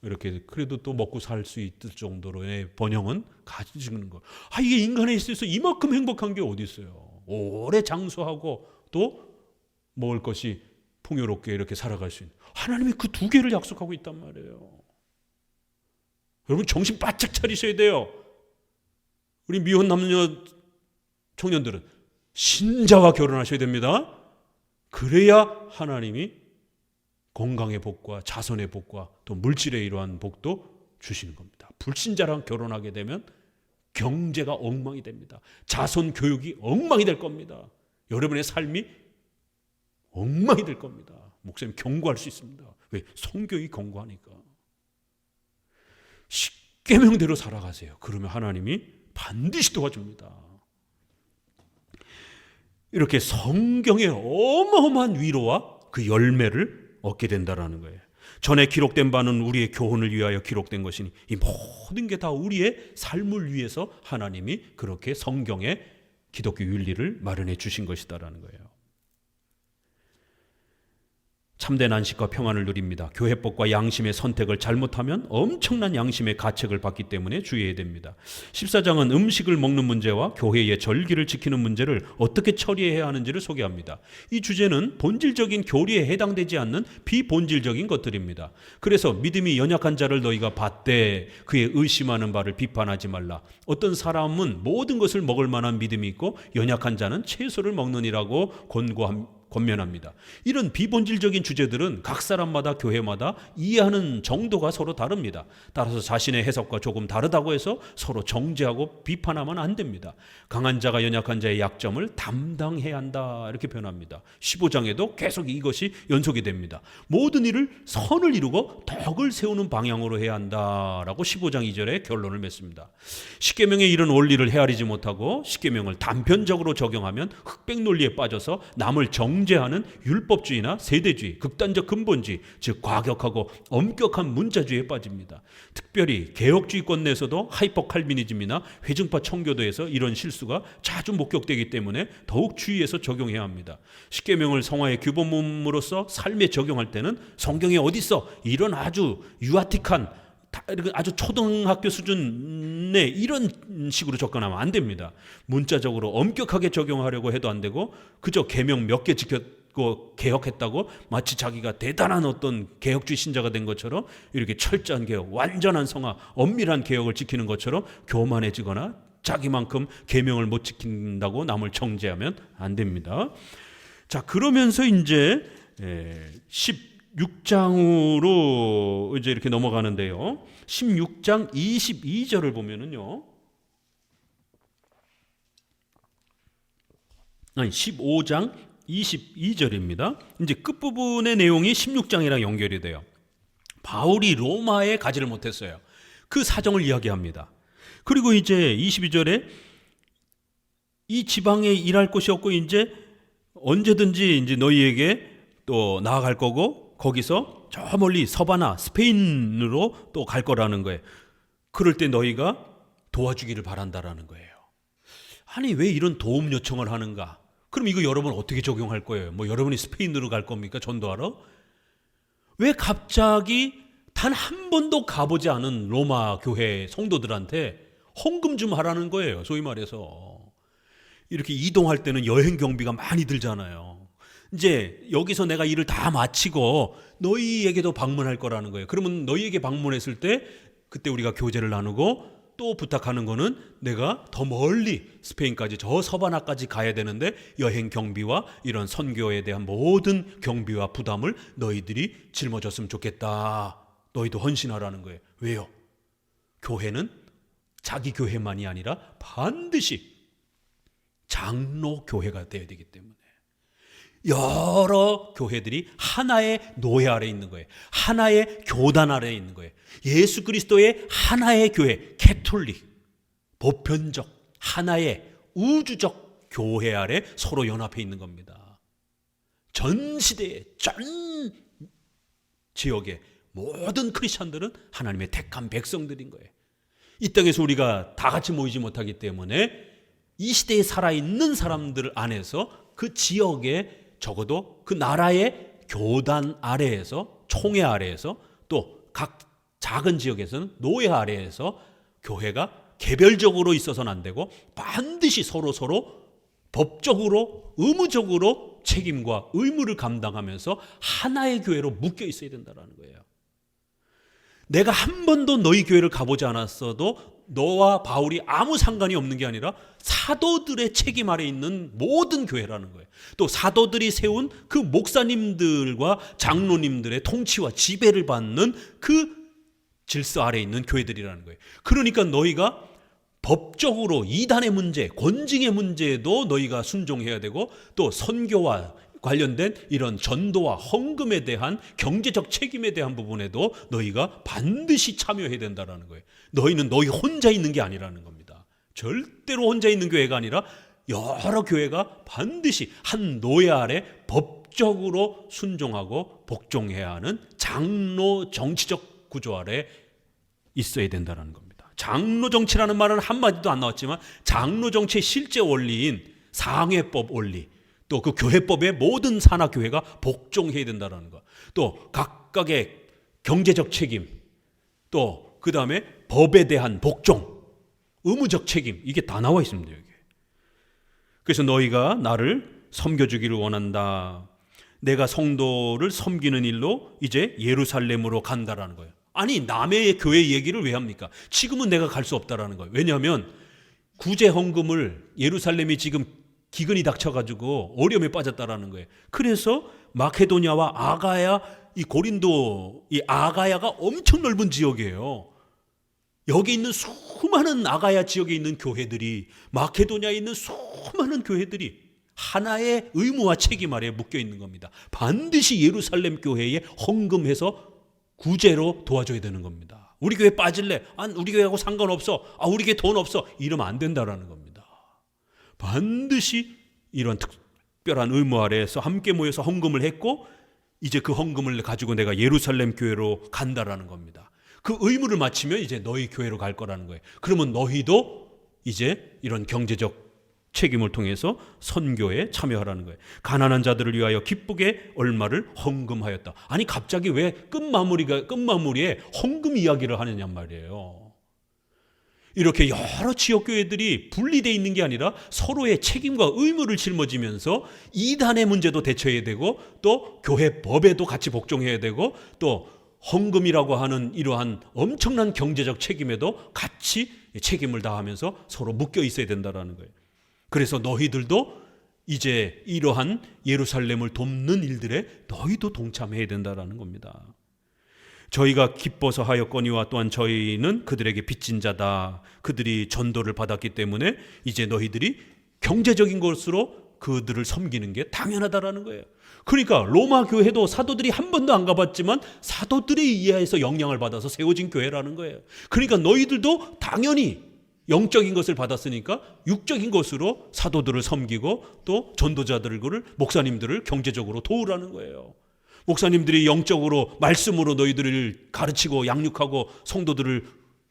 이렇게 그래도 또 먹고 살 수 있을 정도로의 번영은 가지는 거. 이게 인간에 있어서 이만큼 행복한 게 어디 있어요? 오래 장수하고 또 먹을 것이 풍요롭게 이렇게 살아갈 수 있는. 하나님이 그 두 개를 약속하고 있단 말이에요. 여러분 정신 바짝 차리셔야 돼요. 우리 미혼 남녀 청년들은 신자와 결혼하셔야 됩니다. 그래야 하나님이 건강의 복과 자손의 복과 또 물질의 이러한 복도 주시는 겁니다. 불신자랑 결혼하게 되면 경제가 엉망이 됩니다. 자손 교육이 엉망이 될 겁니다. 여러분의 삶이 엉망이 될 겁니다. 목사님 경고할 수 있습니다. 왜? 성경이 경고하니까. 십계명대로 살아가세요. 그러면 하나님이 반드시 도와줍니다. 이렇게 성경의 어마어마한 위로와 그 열매를 얻게 된다라는 거예요. 전에 기록된 바는 우리의 교훈을 위하여 기록된 것이니 이 모든 게 다 우리의 삶을 위해서 하나님이 그렇게 성경에 기독교 윤리를 마련해 주신 것이다라는 거예요. 참된 안식과 평안을 누립니다. 교회법과 양심의 선택을 잘못하면 엄청난 양심의 가책을 받기 때문에 주의해야 됩니다. 14장은 음식을 먹는 문제와 교회의 절기를 지키는 문제를 어떻게 처리해야 하는지를 소개합니다. 이 주제는 본질적인 교리에 해당되지 않는 비본질적인 것들입니다. 그래서 믿음이 연약한 자를 너희가 받되 그의 의심하는 바를 비판하지 말라. 어떤 사람은 모든 것을 먹을 만한 믿음이 있고 연약한 자는 채소를 먹느니라고 권면합니다. 이런 비본질적인 주제들은 각 사람마다 교회마다 이해하는 정도가 서로 다릅니다. 따라서 자신의 해석과 조금 다르다고 해서 서로 정죄하고 비판하면 안 됩니다. 강한 자가 연약한 자의 약점을 담당해야 한다 이렇게 표현합니다. 15장에도 계속 이것이 연속이 됩니다. 모든 일을 선을 이루고 덕을 세우는 방향으로 해야 한다라고 15장 2절에 결론을 맺습니다. 십계명의 이런 원리를 헤아리지 못하고 십계명을 단편적으로 적용하면 흑백 논리에 빠져서 남을 정죄하는 율법주의나 세대주의, 극단적 근본주의, 즉 과격하고 엄격한 문자주의에 빠집니다. 특별히 개혁주의권 내에서도 하이퍼 칼비니즘이나 회중파 청교도에서 이런 실수가 자주 목격되기 때문에 더욱 주의해서 적용해야 합니다. 십계명을 성화의 규범으로서 삶에 적용할 때는 성경에 어디 있어? 이런 아주 유아틱한 아주 초등학교 수준의 이런 식으로 접근하면 안 됩니다. 문자적으로 엄격하게 적용하려고 해도 안 되고 그저 계명 몇 개 지켰고 개혁했다고 마치 자기가 대단한 어떤 개혁주의 신자가 된 것처럼 이렇게 철저한 개혁, 완전한 성화, 엄밀한 개혁을 지키는 것처럼 교만해지거나 자기만큼 계명을 못 지킨다고 남을 정죄하면 안 됩니다. 자, 그러면서 이제 16장으로 이제 이렇게 넘어가는데요. 16장 22절을 보면은요. 아니 15장 22절입니다. 이제 끝부분의 내용이 16장이랑 연결이 돼요. 바울이 로마에 가지를 못했어요. 그 사정을 이야기합니다. 그리고 이제 22절에 이 지방에 일할 곳이 없고 이제 언제든지 이제 너희에게 또 나아갈 거고 거기서 저 멀리 서바나 스페인으로 또 갈 거라는 거예요. 그럴 때 너희가 도와주기를 바란다라는 거예요. 아니 왜 이런 도움 요청을 하는가? 그럼 이거 여러분 어떻게 적용할 거예요? 뭐 여러분이 스페인으로 갈 겁니까? 전도하러? 왜 갑자기 단 한 번도 가보지 않은 로마 교회 성도들한테 헌금 좀 하라는 거예요. 소위 말해서. 이렇게 이동할 때는 여행 경비가 많이 들잖아요. 이제 여기서 내가 일을 다 마치고 너희에게도 방문할 거라는 거예요. 그러면 너희에게 방문했을 때 그때 우리가 교제를 나누고 또 부탁하는 거는 내가 더 멀리 스페인까지 저 서바나까지 가야 되는데 여행 경비와 이런 선교에 대한 모든 경비와 부담을 너희들이 짊어졌으면 좋겠다. 너희도 헌신하라는 거예요. 왜요? 교회는 자기 교회만이 아니라 반드시 장로 교회가 되어야 되기 때문에 여러 교회들이 하나의 노예 아래 있는 거예요. 하나의 교단 아래 있는 거예요. 예수 그리스도의 하나의 교회, 캐톨릭, 보편적, 하나의 우주적 교회 아래 서로 연합해 있는 겁니다. 전 시대의 전 지역의 모든 크리스찬들은 하나님의 택한 백성들인 거예요. 이 땅에서 우리가 다 같이 모이지 못하기 때문에 이 시대에 살아있는 사람들 안에서 그 지역에 적어도 그 나라의 교단 아래에서 총회 아래에서 또 각 작은 지역에서는 노예 아래에서 교회가 개별적으로 있어서는 안 되고 반드시 서로 법적으로 의무적으로 책임과 의무를 감당하면서 하나의 교회로 묶여 있어야 된다는 거예요. 내가 한 번도 너희 교회를 가보지 않았어도 너와 바울이 아무 상관이 없는 게 아니라 사도들의 책임 아래 있는 모든 교회라는 거예요. 또 사도들이 세운 그 목사님들과 장로님들의 통치와 지배를 받는 그 질서 아래 있는 교회들이라는 거예요. 그러니까 너희가 법적으로 이단의 문제, 권징의 문제에도 너희가 순종해야 되고 또 선교와 관련된 이런 전도와 헌금에 대한 경제적 책임에 대한 부분에도 너희가 반드시 참여해야 된다는 거예요. 너희는 너희 혼자 있는 게 아니라는 겁니다. 절대로 혼자 있는 교회가 아니라 여러 교회가 반드시 한 노예 아래 법적으로 순종하고 복종해야 하는 장로 정치적 구조 아래 있어야 된다는 겁니다. 장로 정치라는 말은 한마디도 안 나왔지만 장로 정치의 실제 원리인 상회법 원리, 또 그 교회법에 모든 산하교회가 복종해야 된다는 것, 또 각각의 경제적 책임, 또 그 다음에 법에 대한 복종, 의무적 책임, 이게 다 나와 있습니다. 여기. 그래서 너희가 나를 섬겨주기를 원한다. 내가 성도를 섬기는 일로 이제 예루살렘으로 간다라는 거예요. 아니 남의 교회 얘기를 왜 합니까? 지금은 내가 갈 수 없다라는 거예요. 왜냐하면 구제 헌금을 예루살렘이 지금 기근이 닥쳐가지고 어려움에 빠졌다라는 거예요. 그래서 마케도냐와 아가야, 이 고린도, 이 아가야가 엄청 넓은 지역이에요. 여기 있는 수많은 아가야 지역에 있는 교회들이, 마케도냐에 있는 수많은 교회들이 하나의 의무와 책임 아래에 묶여 있는 겁니다. 반드시 예루살렘 교회에 헌금해서 구제로 도와줘야 되는 겁니다. 우리 교회 빠질래? 우리 교회하고 상관없어. 우리 교회 돈 없어. 이러면 안 된다라는 겁니다. 반드시 이런 특별한 의무 아래에서 함께 모여서 헌금을 했고 이제 그 헌금을 가지고 내가 예루살렘 교회로 간다라는 겁니다. 그 의무를 마치면 이제 너희 교회로 갈 거라는 거예요. 그러면 너희도 이제 이런 경제적 책임을 통해서 선교에 참여하라는 거예요. 가난한 자들을 위하여 기쁘게 얼마를 헌금하였다. 아니 갑자기 왜 끝마무리에 헌금 이야기를 하느냐 말이에요. 이렇게 여러 지역교회들이 분리되어 있는 게 아니라 서로의 책임과 의무를 짊어지면서 이단의 문제도 대처해야 되고 또 교회 법에도 같이 복종해야 되고 또 헌금이라고 하는 이러한 엄청난 경제적 책임에도 같이 책임을 다하면서 서로 묶여 있어야 된다는 거예요. 그래서 너희들도 이제 이러한 예루살렘을 돕는 일들에 너희도 동참해야 된다는 겁니다. 저희가 기뻐서 하였거니와 또한 저희는 그들에게 빚진 자다. 그들이 전도를 받았기 때문에 이제 너희들이 경제적인 것으로 그들을 섬기는 게 당연하다라는 거예요. 그러니까 로마 교회도 사도들이 한 번도 안 가봤지만 사도들에 의해서 영향을 받아서 세워진 교회라는 거예요. 그러니까 너희들도 당연히 영적인 것을 받았으니까 육적인 것으로 사도들을 섬기고 또 전도자들을, 목사님들을 경제적으로 도우라는 거예요. 목사님들이 영적으로 말씀으로 너희들을 가르치고 양육하고 성도들을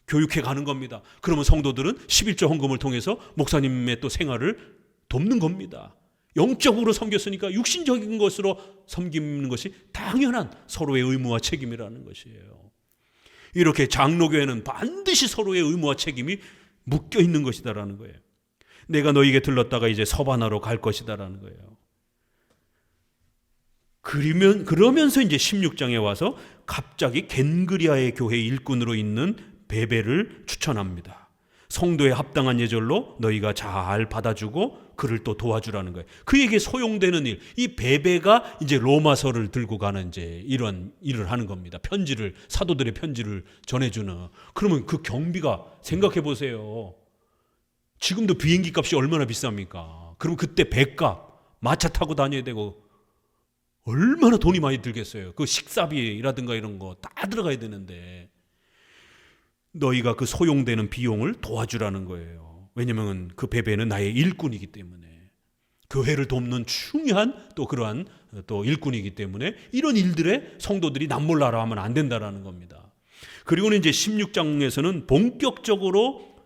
교육해 가는 겁니다. 그러면 성도들은 11조 헌금을 통해서 목사님의 또 생활을 돕는 겁니다. 영적으로 섬겼으니까 육신적인 것으로 섬기는 것이 당연한 서로의 의무와 책임이라는 것이에요. 이렇게 장로교회는 반드시 서로의 의무와 책임이 묶여 있는 것이다라는 거예요. 내가 너희에게 들렀다가 이제 서바나로 갈 것이다라는 거예요. 그러면서 이제 16장에 와서 갑자기 겐그리아의 교회 일꾼으로 있는 베베를 추천합니다. 성도에 합당한 예절로 너희가 잘 받아주고 그를 또 도와주라는 거예요. 그에게 소용되는 일, 이 베베가 이제 로마서를 들고 가는 이제 이런 일을 하는 겁니다. 사도들의 편지를 전해주는. 그러면 그 경비가 생각해 보세요. 지금도 비행기 값이 얼마나 비쌉니까? 그럼 그때 배값, 마차 타고 다녀야 되고 얼마나 돈이 많이 들겠어요. 그 식사비라든가 이런 거 다 들어가야 되는데 너희가 그 소용되는 비용을 도와주라는 거예요. 왜냐하면 그 베베는 나의 일꾼이기 때문에, 교회를 돕는 중요한 또 그러한 또 일꾼이기 때문에 이런 일들에 성도들이 남몰라라 하면 안 된다라는 겁니다. 그리고는 이제 16장에서는 본격적으로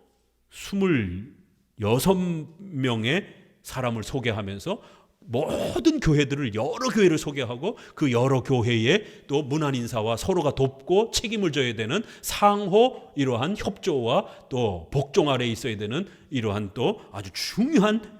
26명의 사람을 소개하면서 모든 교회들을, 여러 교회를 소개하고 그 여러 교회에 또 문안 인사와 서로가 돕고 책임을 져야 되는 상호 이러한 협조와 또 복종 아래에 있어야 되는 이러한 또 아주 중요한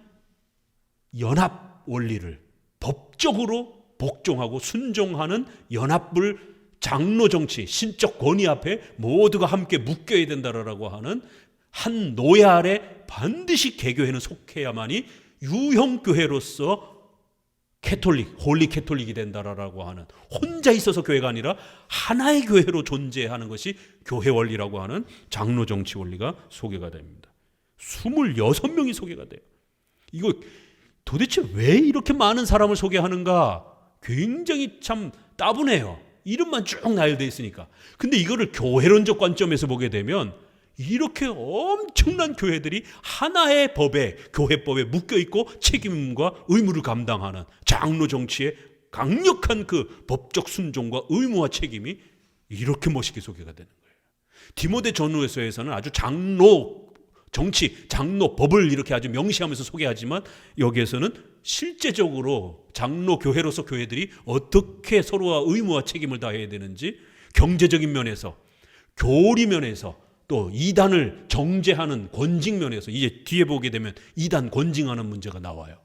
연합 원리를 법적으로 복종하고 순종하는 연합을 장로 정치, 신적 권위 앞에 모두가 함께 묶여야 된다라고 하는 한 노예 아래 반드시 개교회는 속해야만이 유형교회로서 홀리 캐톨릭이 된다라고 하는, 혼자 있어서 교회가 아니라 하나의 교회로 존재하는 것이 교회 원리라고 하는 장로 정치 원리가 소개가 됩니다. 26명이 소개가 돼요. 이거 도대체 왜 이렇게 많은 사람을 소개하는가? 굉장히 참 따분해요. 이름만 쭉 나열되어 있으니까. 근데 이거를 교회론적 관점에서 보게 되면 이렇게 엄청난 교회들이 하나의 법에, 교회법에 묶여있고 책임과 의무를 감당하는 장로 정치의 강력한 그 법적 순종과 의무와 책임이 이렇게 멋있게 소개가 되는 거예요. 디모데 전후서에서는 아주 장로 정치, 장로 법을 이렇게 아주 명시하면서 소개하지만 여기에서는 실제적으로 장로 교회로서 교회들이 어떻게 서로와 의무와 책임을 다해야 되는지, 경제적인 면에서, 교리 면에서, 또 이단을 정죄하는 권징 면에서, 이제 뒤에 보게 되면 이단 권징하는 문제가 나와요.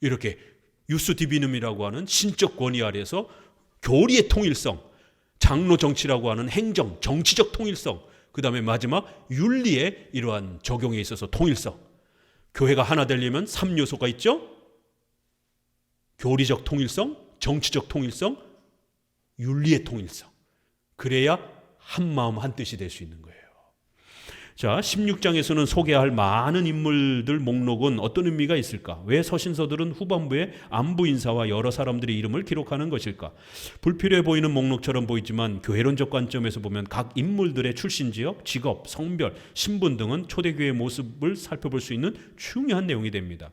이렇게 유스 디비눔이라고 하는 신적 권위 아래에서 교리의 통일성, 장로 정치라고 하는 행정, 정치적 통일성, 그 다음에 마지막 윤리의 이러한 적용에 있어서 통일성. 교회가 하나 되려면 3요소가 있죠. 교리적 통일성, 정치적 통일성, 윤리의 통일성. 그래야 한 마음 한 뜻이 될 수 있는 거예요. 자, 16장에서는 소개할 많은 인물들 목록은 어떤 의미가 있을까? 왜 서신서들은 후반부에 안부 인사와 여러 사람들의 이름을 기록하는 것일까? 불필요해 보이는 목록처럼 보이지만 교회론적 관점에서 보면 각 인물들의 출신 지역, 직업, 성별, 신분 등은 초대교회의 모습을 살펴볼 수 있는 중요한 내용이 됩니다.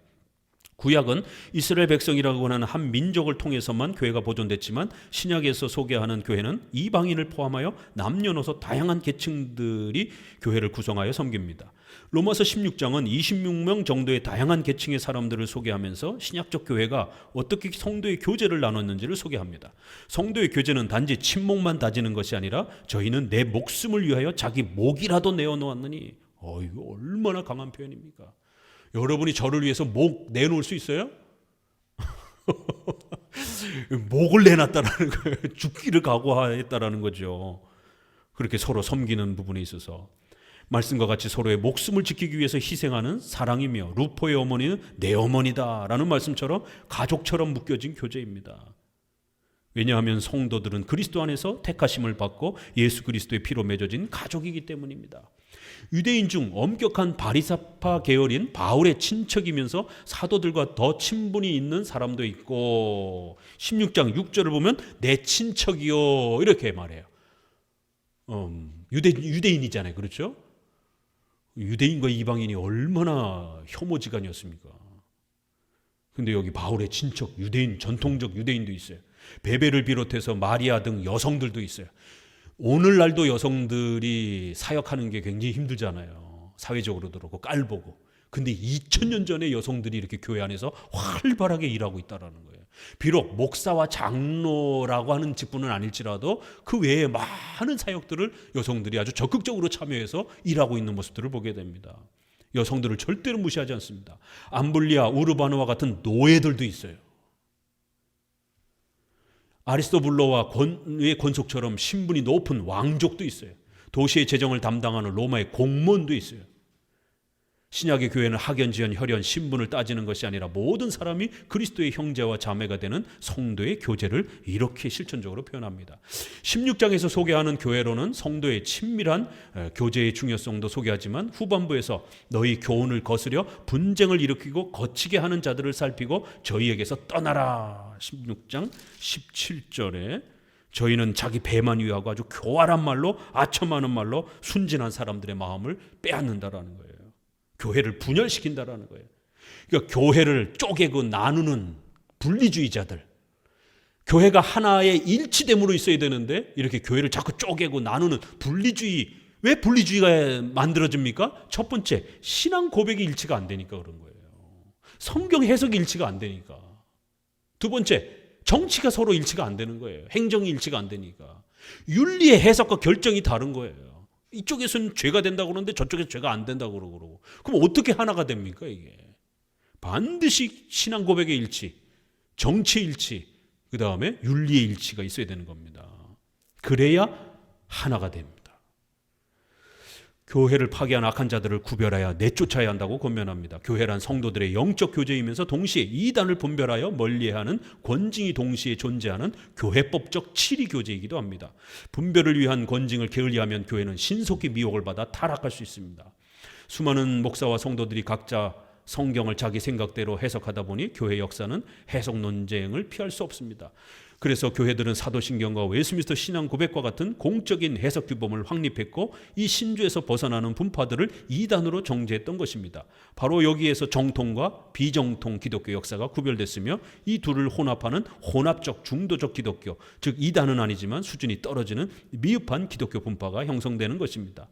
구약은 이스라엘 백성이라고 하는 한 민족을 통해서만 교회가 보존됐지만 신약에서 소개하는 교회는 이방인을 포함하여 남녀노소 다양한 계층들이 교회를 구성하여 섬깁니다. 로마서 16장은 26명 정도의 다양한 계층의 사람들을 소개하면서 신약적 교회가 어떻게 성도의 교제를 나눴는지를 소개합니다. 성도의 교제는 단지 친목만 다지는 것이 아니라 저희는 내 목숨을 위하여 자기 목이라도 내어놓았느니, 이거 얼마나 강한 표현입니까? 여러분이 저를 위해서 목 내놓을 수 있어요? 목을 내놨다라는 거예요. 죽기를 각오했다라는 거죠. 그렇게 서로 섬기는 부분에 있어서 말씀과 같이 서로의 목숨을 지키기 위해서 희생하는 사랑이며, 루포의 어머니는 내 어머니다라는 말씀처럼 가족처럼 묶여진 교제입니다. 왜냐하면 성도들은 그리스도 안에서 택하심을 받고 예수 그리스도의 피로 맺어진 가족이기 때문입니다. 유대인 중 엄격한 바리사파 계열인 바울의 친척이면서 사도들과 더 친분이 있는 사람도 있고 16장 6절을 보면 내 친척이요 이렇게 말해요. 유대인이잖아요. 그렇죠? 유대인과 이방인이 얼마나 혐오지간이었습니까? 근데 여기 바울의 친척 유대인, 전통적 유대인도 있어요. 베베를 비롯해서 마리아 등 여성들도 있어요. 오늘날도 여성들이 사역하는 게 굉장히 힘들잖아요. 사회적으로도 그렇고 깔보고. 근데 2000년 전에 여성들이 이렇게 교회 안에서 활발하게 일하고 있다는 거예요. 비록 목사와 장로라고 하는 직분은 아닐지라도 그 외에 많은 사역들을 여성들이 아주 적극적으로 참여해서 일하고 있는 모습들을 보게 됩니다. 여성들을 절대로 무시하지 않습니다. 암블리아, 우르바노와 같은 노예들도 있어요. 아리스토블로와 권의 권속처럼 신분이 높은 왕족도 있어요. 도시의 재정을 담당하는 로마의 공무원도 있어요. 신약의 교회는 학연, 지연, 혈연, 신분을 따지는 것이 아니라 모든 사람이 그리스도의 형제와 자매가 되는 성도의 교제를 이렇게 실천적으로 표현합니다. 16장에서 소개하는 교회로는 성도의 친밀한 교제의 중요성도 소개하지만 후반부에서 너희 교훈을 거스려 분쟁을 일으키고 거치게 하는 자들을 살피고 저희에게서 떠나라. 16장 17절에 저희는 자기 배만 위하고 아주 교활한 말로 아첨하는 말로 순진한 사람들의 마음을 빼앗는다라는 거예요. 교회를 분열시킨다라는 거예요. 그러니까 교회를 쪼개고 나누는 분리주의자들. 교회가 하나의 일치됨으로 있어야 되는데 이렇게 교회를 자꾸 쪼개고 나누는 분리주의. 왜 분리주의가 만들어집니까? 첫 번째, 신앙 고백이 일치가 안 되니까 그런 거예요. 성경 해석이 일치가 안 되니까. 두 번째, 정치가 서로 일치가 안 되는 거예요. 행정이 일치가 안 되니까. 윤리의 해석과 결정이 다른 거예요. 이쪽에서는 죄가 된다고 그러는데 저쪽에서 죄가 안 된다고 그러고. 그럼 어떻게 하나가 됩니까 이게? 반드시 신앙 고백의 일치, 정치의 일치, 그 다음에 윤리의 일치가 있어야 되는 겁니다. 그래야 하나가 됩니다. 교회를 파괴한 악한 자들을 구별하여 내쫓아야 한다고 권면합니다. 교회란 성도들의 영적 교제이면서 동시에 이단을 분별하여 멀리하는 권징이 동시에 존재하는 교회법적 치리 교제이기도 합니다. 분별을 위한 권징을 게을리하면 교회는 신속히 미혹을 받아 타락할 수 있습니다. 수많은 목사와 성도들이 각자 성경을 자기 생각대로 해석하다 보니 교회 역사는 해석 논쟁을 피할 수 없습니다. 그래서 교회들은 사도신경과 웨스민스터 신앙 고백과 같은 공적인 해석 규범을 확립했고 이 신조에서 벗어나는 분파들을 이단으로 정죄했던 것입니다. 바로 여기에서 정통과 비정통 기독교 역사가 구별됐으며 이 둘을 혼합하는 혼합적 중도적 기독교, 즉 이단은 아니지만 수준이 떨어지는 미흡한 기독교 분파가 형성되는 것입니다.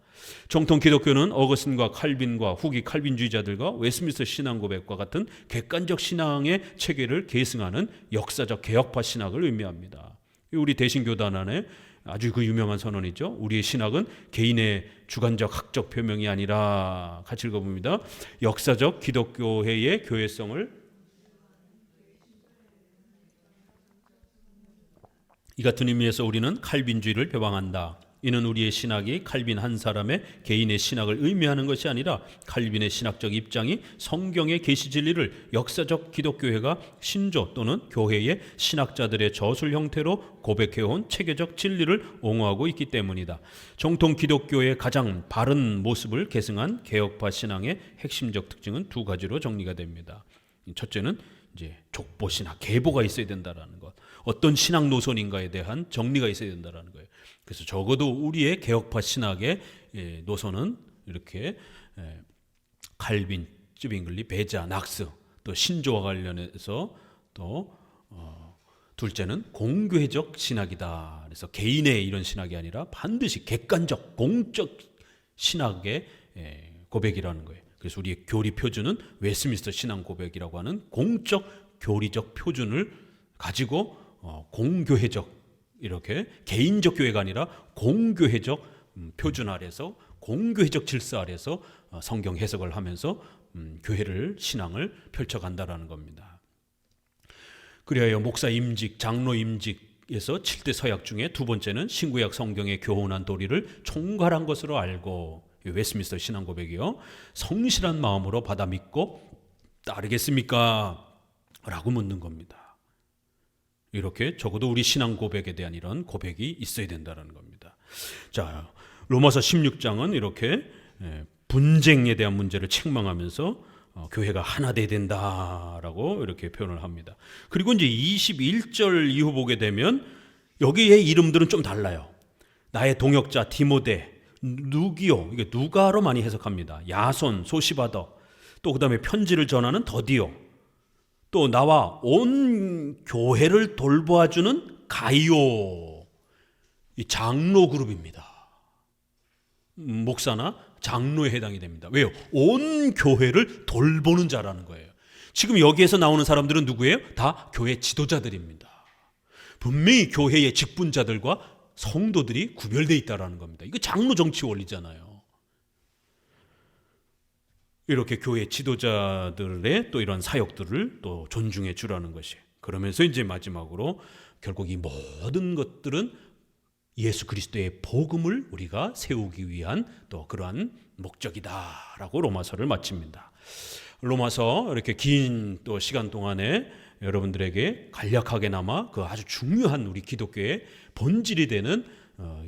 정통 기독교는 어거스틴과 칼빈과 후기 칼빈주의자들과 웨스민스터 신앙 고백과 같은 객관적 신앙의 체계를 계승하는 역사적 개혁파 신학을 의미합니다. 우리 대신교단 안에 아주 그 유명한 선언이죠. 우리의 신학은 개인의 주관적 학적 표명이 아니라, 같이 읽어봅니다. 역사적 기독교회의 교회성을 이 같은 의미에서 우리는 칼빈주의를 표방한다. 이는 우리의 신학이 칼빈 한 사람의 개인의 신학을 의미하는 것이 아니라 칼빈의 신학적 입장이 성경의 계시 진리를 역사적 기독교회가 신조 또는 교회의 신학자들의 저술 형태로 고백해온 체계적 진리를 옹호하고 있기 때문이다. 정통 기독교의 가장 바른 모습을 계승한 개혁파 신앙의 핵심적 특징은 두 가지로 정리가 됩니다. 첫째는 이제 족보 신학, 계보가 있어야 된다라는 것. 어떤 신학 노선인가에 대한 정리가 있어야 된다라는 거예요. 그래서 적어도 우리의 개혁파 신학의 노선은 이렇게 칼빈, 쯔빙글리, 베자, 낙스, 또 신조와 관련해서 또 둘째는 공교회적 신학이다. 그래서 개인의 이런 신학이 아니라 반드시 객관적, 공적 신학의 고백이라는 거예요. 그래서 우리의 교리 표준은 웨스민스터 신앙 고백이라고 하는 공적 교리적 표준을 가지고 공교회적, 이렇게 개인적 교회가 아니라 공교회적 표준 아래서, 공교회적 질서 아래서 성경 해석을 하면서 교회를, 신앙을 펼쳐간다라는 겁니다. 그리하여 목사 임직, 장로 임직에서 7대 서약 중에 두 번째는 신구약 성경의 교훈한 도리를 총괄한 것으로 알고, 웨스민스터 신앙 고백이요, 성실한 마음으로 받아 믿고 따르겠습니까? 라고 묻는 겁니다. 이렇게 적어도 우리 신앙 고백에 대한 이런 고백이 있어야 된다는 겁니다. 자, 로마서 16장은 이렇게 분쟁에 대한 문제를 책망하면서 교회가 하나 돼야 된다라고 이렇게 표현을 합니다. 그리고 이제 21절 이후 보게 되면 여기의 이름들은 좀 달라요. 나의 동역자 디모데, 누기오, 이게 누가로 많이 해석합니다. 야손, 소시바더, 또 그다음에 편지를 전하는 더디오, 또 나와 온 교회를 돌보아주는 가이오, 이 장로 그룹입니다. 목사나 장로에 해당이 됩니다. 왜요? 온 교회를 돌보는 자라는 거예요. 지금 여기에서 나오는 사람들은 누구예요? 다 교회 지도자들입니다. 분명히 교회의 직분자들과 성도들이 구별되어 있다는 겁니다. 이거 장로 정치 원리잖아요. 이렇게 교회 지도자들의 또 이런 사역들을 또 존중해 주라는 것이. 그러면서 이제 마지막으로 결국 이 모든 것들은 예수 그리스도의 복음을 우리가 세우기 위한 또 그러한 목적이다라고 로마서를 마칩니다. 로마서 이렇게 긴 또 시간 동안에 여러분들에게 간략하게나마 그 아주 중요한 우리 기독교의 본질이 되는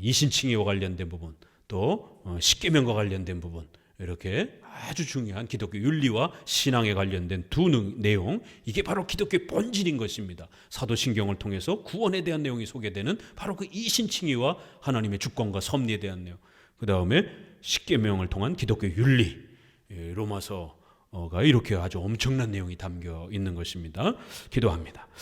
이신칭의와 관련된 부분, 또 십계명과 관련된 부분, 이렇게 아주 중요한 기독교 윤리와 신앙에 관련된 두 내용, 이게 바로 기독교의 본질인 것입니다. 사도신경을 통해서 구원에 대한 내용이 소개되는 바로 그 이신칭의와 하나님의 주권과 섭리에 대한 내용, 그 다음에 십계명을 통한 기독교 윤리, 로마서가 이렇게 아주 엄청난 내용이 담겨 있는 것입니다. 기도합니다.